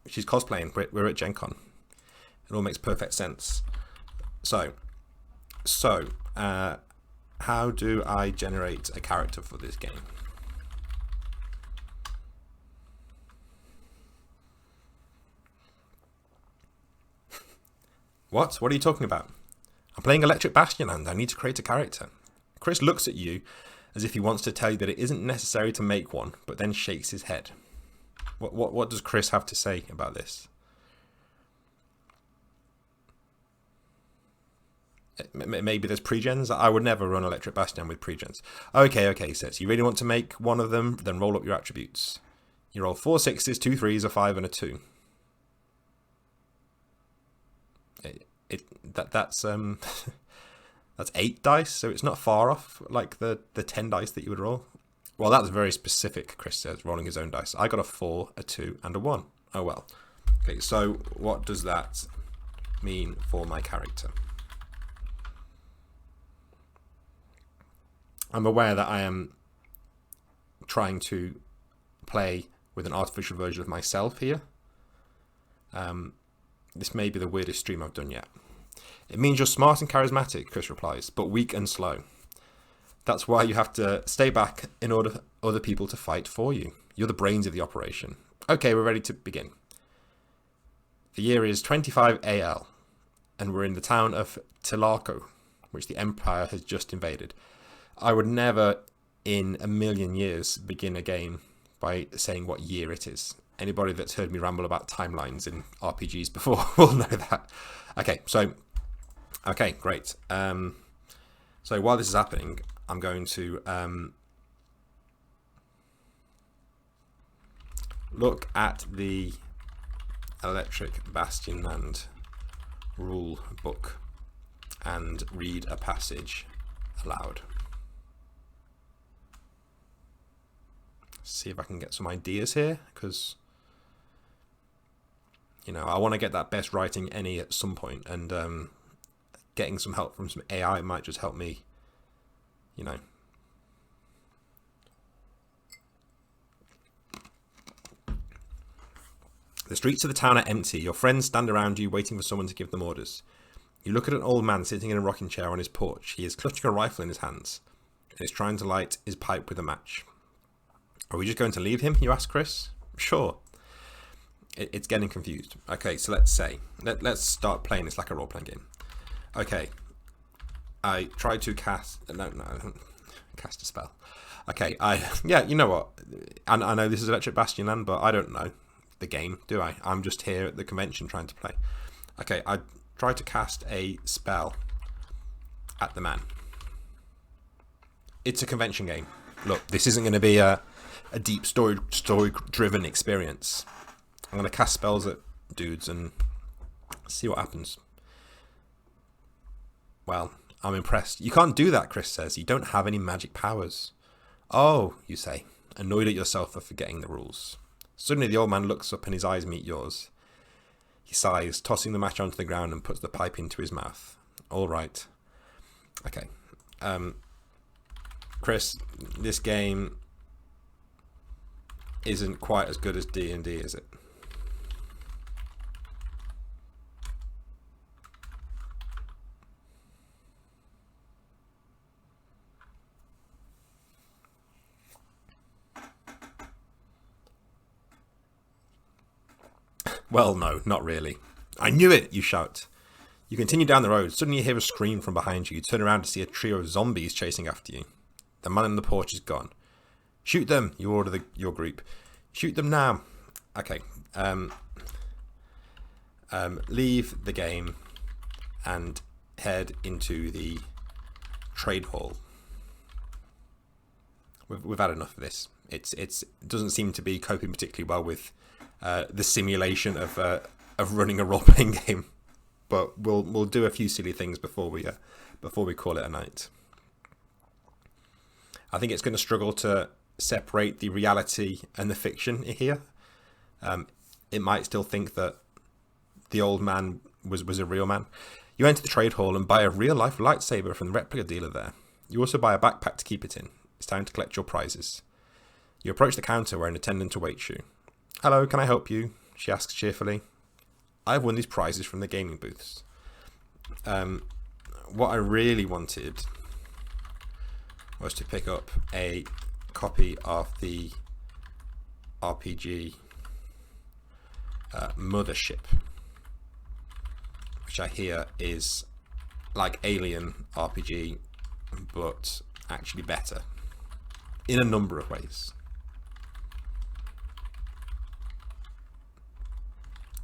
she's cosplaying. We're at Gen Con. It all makes perfect sense. So, how do I generate a character for this game? What are you talking about? I'm playing Electric Bastionland. I need to create a character. Chris looks at you as if he wants to tell you that it isn't necessary to make one, but then shakes his head. What does Chris have to say about this? Maybe there's pregens. I would never run Electric Bastion with pregens. Okay, he says. You really want to make one of them? Then roll up your attributes. You roll 4 6s, 2 3s, a 5, and a 2. That's 8 dice, so it's not far off like the 10 dice that you would roll. Well, that's very specific, Chris says, rolling his own dice. I got a 4, a 2, and a 1. Oh well. Okay, so what does that mean for my character? I'm aware that I am trying to play with an artificial version of myself here. This may be the weirdest stream I've done yet. It means you're smart and charismatic, Chris replies, but weak and slow. That's why you have to stay back in order for other people to fight for you. You're the brains of the operation. Okay, we're ready to begin. The year is 25 AL, and we're in the town of Tilarco, which the Empire has just invaded. I would never in a million years begin a game by saying what year it is. Anybody that's heard me ramble about timelines in RPGs before will know that. Okay, great. So while this is happening, I'm going to look at the Electric Bastionland rule book and read a passage aloud. See if I can get some ideas here, because you know, I want to get that best writing any at some point, and getting some help from some AI might just help me, you know. The streets of the town are empty. Your friends stand around you waiting for someone to give them orders. You look at an old man sitting in a rocking chair on his porch. He is clutching a rifle in his hands and is trying to light his pipe with a match. Are we just going to leave him? You ask Chris. Sure. It's getting confused. Okay, so let's start playing this like a role-playing game. Okay, I tried to cast cast a spell. Okay, yeah, you know what? I know this is Electric Bastionland, but I don't know the game, do I? I'm just here at the convention trying to play. Okay, I tried to cast a spell at the man. It's a convention game. Look, this isn't going to be a deep story-driven experience. I'm going to cast spells at dudes and see what happens. Well, I'm impressed. You can't do that, Chris says. You don't have any magic powers. Oh, you say, annoyed at yourself for forgetting the rules. Suddenly the old man looks up and his eyes meet yours. He sighs, tossing the match onto the ground, and puts the pipe into his mouth. All right. Okay. Chris, this game isn't quite as good as D&D, is it? Well, no, not really. I knew it, you shout. You continue down the road. Suddenly you hear a scream from behind you. You turn around to see a trio of zombies chasing after you. The man on the porch is gone. Shoot them, you order your group. Shoot them now. Okay. Leave the game and head into the trade hall. We've had enough of this. It doesn't seem to be coping particularly well with the simulation of running a role-playing game, but we'll do a few silly things before we call it a night. I think it's going to struggle to separate the reality and the fiction here. It might still think that the old man was a real man. You enter the trade hall and buy a real-life lightsaber from the replica dealer there. You also buy a backpack to keep it in. It's time to collect your prizes. You approach the counter where an attendant awaits you. Hello, can I help you? She asks cheerfully. I've won these prizes from the gaming booths. What I really wanted was to pick up a copy of the RPG Mothership, which I hear is like Alien RPG, but actually better in a number of ways.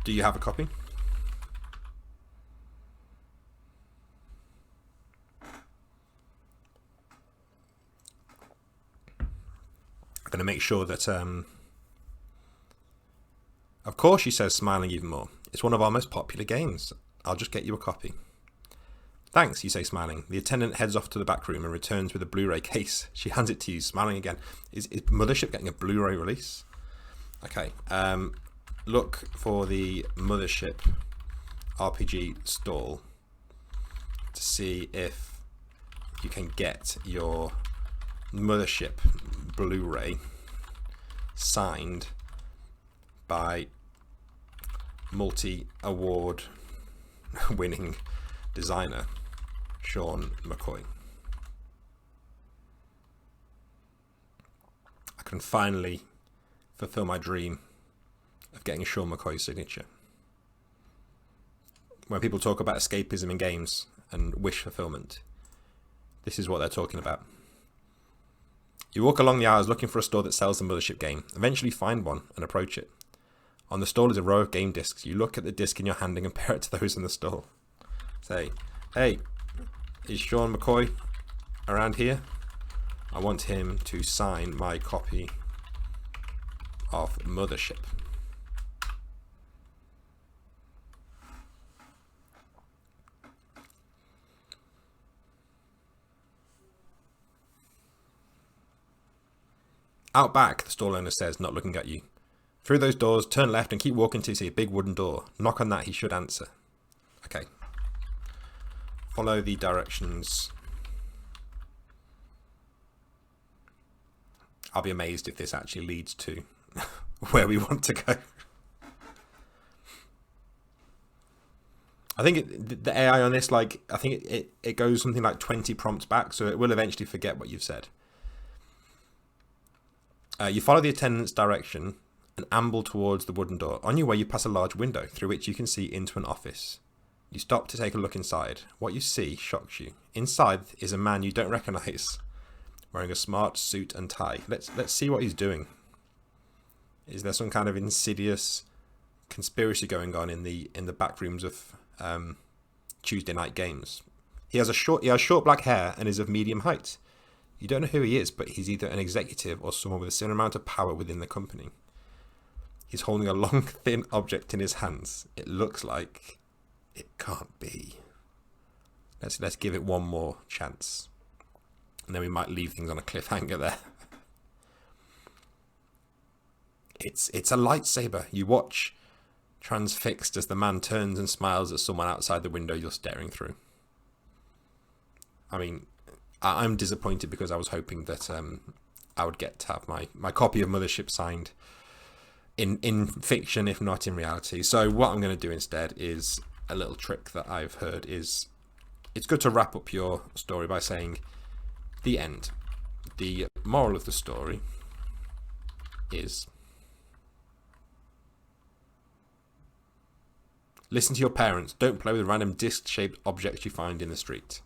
Do you have a copy? I'm going to make sure that, of course, she says, smiling even more. It's one of our most popular games. I'll just get you a copy. Thanks, you say, smiling. The attendant heads off to the back room and returns with a Blu-ray case. She hands it to you, smiling again. Is Mothership getting a Blu-ray release? Okay. Look for the Mothership RPG stall to see if you can get your Mothership Blu-ray signed by multi-award winning designer Sean McCoy. I can finally fulfill my dream of getting Sean McCoy's signature. When people talk about escapism in games and wish fulfillment, this is what they're talking about. You walk along the aisles looking for a store that sells the Mothership game. Eventually find one and approach it. On the stall is a row of game discs. You look at the disc in your hand and compare it to those in the stall. Say, hey, is Sean McCoy around here? I want him to sign my copy of Mothership. Out back, the store owner says, not looking at you. Through those doors, turn left and keep walking till you see a big wooden door. Knock on that, he should answer. Okay. Follow the directions. I'll be amazed if this actually leads to where we want to go. I think the AI on this, like, I think it goes something like 20 prompts back, so it will eventually forget what you've said. You follow the attendant's direction and amble towards the wooden door. On your way, you pass a large window through which you can see into an office. You stop to take a look inside. What you see shocks you. Inside is a man you don't recognize, wearing a smart suit and tie. Let's see what he's doing. Is there some kind of insidious conspiracy going on in the back rooms of Tuesday night games? He has short black hair and is of medium height. You don't know who he is, but he's either an executive or someone with a similar amount of power within the company. He's holding a long, thin object in his hands. It looks like it can't be. Let's give it one more chance. And then we might leave things on a cliffhanger there. It's a lightsaber. You watch transfixed as the man turns and smiles at someone outside the window you're staring through. I mean, I'm disappointed because I was hoping that I would get to have my copy of Mothership signed in fiction, if not in reality. So what I'm going to do instead is a little trick that I've heard is, it's good to wrap up your story by saying the end. The moral of the story is, listen to your parents. Don't play with random disc-shaped objects you find in the street.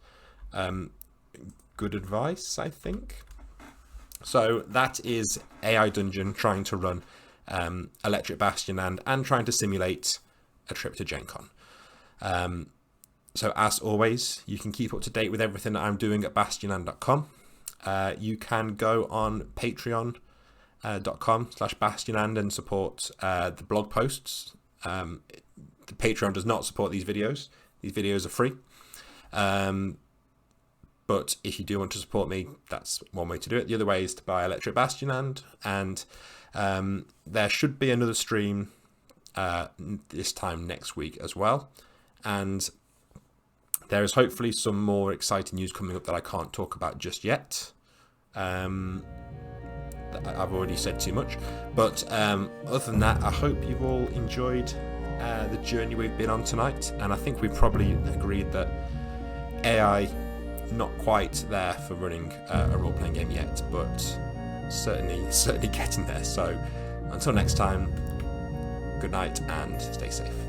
Good advice, I think. So that is AI Dungeon trying to run Electric Bastionland and trying to simulate a trip to Gen Con. So as always, you can keep up to date with everything that I'm doing at bastionland.com. You can go on patreon.com/bastionland and support the blog posts. The Patreon does not support these videos. These videos are free. But if you do want to support me, that's one way to do it. The other way is to buy Electric Bastionland. And there should be another stream this time next week as well. And there is hopefully some more exciting news coming up that I can't talk about just yet. I've already said too much. But other than that, I hope you've all enjoyed the journey we've been on tonight. And I think we probably agreed that AI, not quite there for running a role-playing game yet, but certainly getting there. So until next time, good night and stay safe.